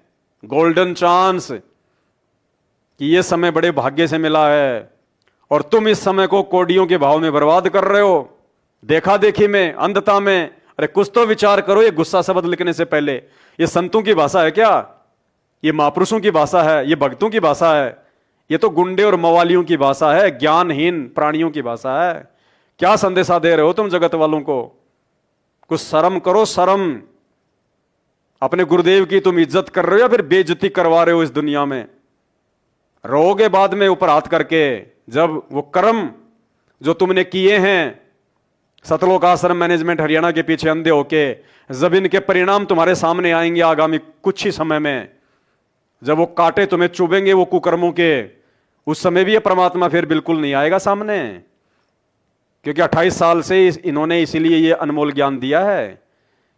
गोल्डन चांस, कि ये समय बड़े भाग्य से मिला है और तुम इस समय को कोडियों के भाव में बर्बाद कर रहे हो, देखा देखी में, अंधता में। अरे कुछ तो विचार करो। ये गुस्सा शब्द लिखने से पहले ये संतों की भाषा है क्या? ये महापुरुषों की भाषा है? ये भक्तों की भाषा है? ये तो गुंडे और मवालियों की भाषा है, ज्ञानहीन प्राणियों की भाषा है। क्या संदेशा दे रहे हो तुम जगत वालों को? कुछ शर्म करो, शर्म। अपने गुरुदेव की तुम इज्जत कर रहे हो या फिर बेइज्जती करवा रहे हो इस दुनिया में? रोगे बाद में ऊपर हाथ करके, जब वो कर्म जो तुमने किए हैं सतलोक आश्रम मैनेजमेंट हरियाणा के पीछे अंधे होके, जब इनके परिणाम तुम्हारे सामने आएंगे आगामी कुछ ही समय में, जब वो कांटे तुम्हें चुभेंगे वो कुकर्मों के, उस समय भी ये परमात्मा फिर बिल्कुल नहीं आएगा सामने। क्योंकि 28 साल से इन्होंने इसीलिए ये अनमोल ज्ञान दिया है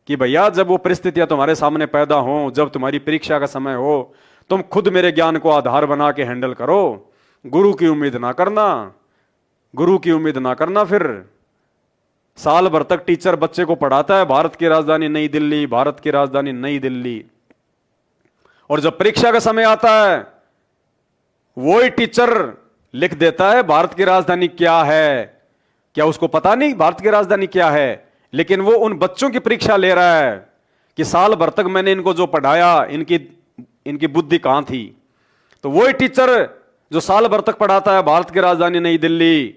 कि भैया जब वो परिस्थितियां तुम्हारे सामने पैदा हो, जब तुम्हारी परीक्षा का समय हो, तुम खुद मेरे ज्ञान को आधार बना के हैंडल करो। गुरु की उम्मीद ना करना, गुरु की उम्मीद ना करना। फिर साल भर तक टीचर बच्चे को पढ़ाता है भारत की राजधानी नई दिल्ली, भारत की राजधानी नई दिल्ली, और जब परीक्षा का समय आता है वही टीचर लिख देता है भारत की राजधानी क्या है। क्या उसको पता नहीं भारत की राजधानी क्या है? लेकिन वो उन बच्चों की परीक्षा ले रहा है कि साल भर तक मैंने इनको जो पढ़ाया, इनकी बुद्धि कहां थी। तो वही टीचर जो साल भर तक पढ़ाता है भारत की राजधानी नई दिल्ली,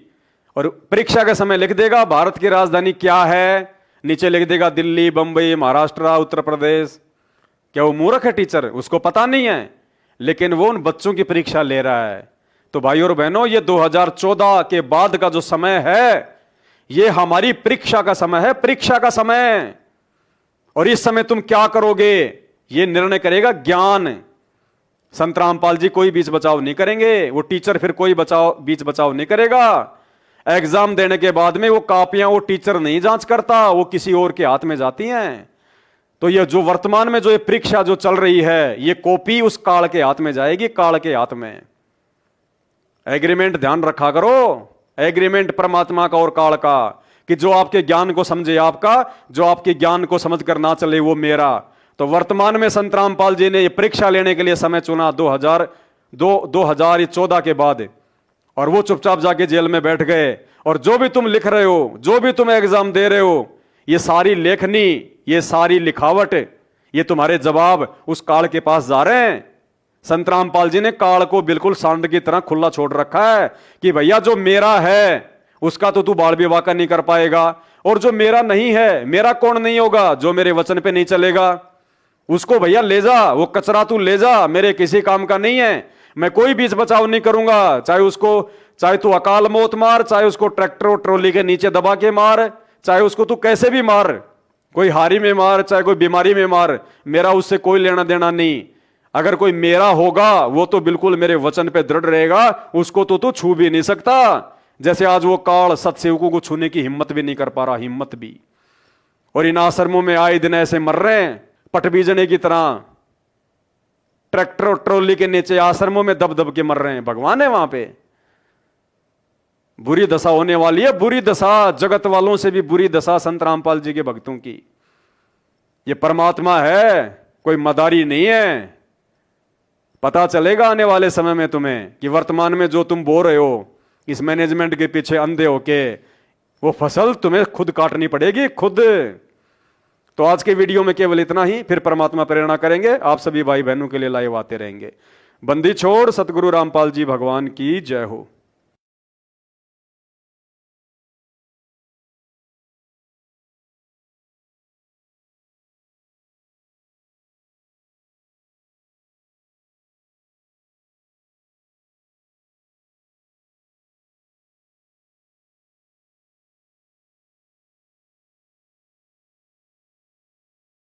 और परीक्षा के समय लिख देगा भारत की राजधानी क्या है, नीचे लिख देगा दिल्ली, बंबई, महाराष्ट्र, उत्तर प्रदेश। क्या वो मूर्ख है टीचर? उसको पता नहीं है, लेकिन वो उन बच्चों की परीक्षा ले रहा है। तो भाइयों और बहनों, ये 2014 के बाद का जो समय है ये हमारी परीक्षा का समय है, परीक्षा का समय। और इस समय तुम क्या करोगे ये निर्णय करेगा ज्ञान। संत रामपाल जी कोई बीच बचाव नहीं करेंगे, वो टीचर फिर कोई बीच बचाव नहीं करेगा। एग्जाम देने के बाद में वो कॉपियां वो टीचर नहीं जांच करता, वो किसी और के हाथ में जाती हैं। तो ये जो वर्तमान में जो ये परीक्षा जो चल रही है, ये कॉपी उस काल के हाथ में जाएगी, काल के हाथ में। एग्रीमेंट ध्यान रखा करो, एग्रीमेंट परमात्मा का और काल का, कि जो आपके ज्ञान को समझे आपका, जो आपके ज्ञान को समझ कर ना चले वो मेरा। तो वर्तमान में संत रामपाल जी ने ये परीक्षा लेने के लिए समय चुना 2014 के बाद, और वो चुपचाप जाके जेल में बैठ गए। और जो भी तुम लिख रहे हो, जो भी तुम एग्जाम दे रहे हो, ये सारी लेखनी, ये सारी लिखावट, ये तुम्हारे जवाब उस काल के पास जा रहे हैं। संत रामपाल जी ने काल को बिल्कुल सांड की तरह खुला छोड़ रखा है कि भैया जो मेरा है उसका तो तू बाल विवाह नहीं कर पाएगा, और जो मेरा नहीं है, मेरा कौन नहीं होगा, जो मेरे वचन पे नहीं चलेगा उसको भैया ले जा, वो कचरा तू ले जा, मेरे किसी काम का नहीं है। मैं कोई बीच बचाव नहीं करूंगा, चाहे तू अकाल मौत मार, चाहे उसको ट्रैक्टर और ट्रॉली के नीचे दबा के मार, चाहे उसको तू कैसे भी मार, कोई हारी में मार, चाहे कोई बीमारी में मार, मेरा उससे कोई लेना देना नहीं। अगर कोई मेरा होगा वो तो बिल्कुल मेरे वचन पे दृढ़ रहेगा, उसको तो तू छू भी नहीं सकता। जैसे आज वो काल सत्सेवकों को छूने की हिम्मत भी नहीं कर पा रहा, हिम्मत भी। और इन आश्रमों में आए दिन ऐसे मर रहे हैं पटबीजने की तरह, ट्रैक्टर और ट्रॉली के नीचे आश्रमों में दब दब के मर रहे हैं। भगवान है वहां पे। बुरी दशा होने वाली है, बुरी दशा, जगत वालों से भी बुरी दशा संत रामपाल जी के भक्तों की। ये परमात्मा है, कोई मदारी नहीं है। पता चलेगा आने वाले समय में तुम्हें कि वर्तमान में जो तुम बो रहे हो इस मैनेजमेंट के पीछे अंधे होके, वो फसल तुम्हें खुद काटनी पड़ेगी, खुद। तो आज के वीडियो में केवल इतना ही, फिर परमात्मा प्रेरणा करेंगे, आप सभी भाई बहनों के लिए लाइव आते रहेंगे। बंदी छोड़ सतगुरु रामपाल जी भगवान की जय हो।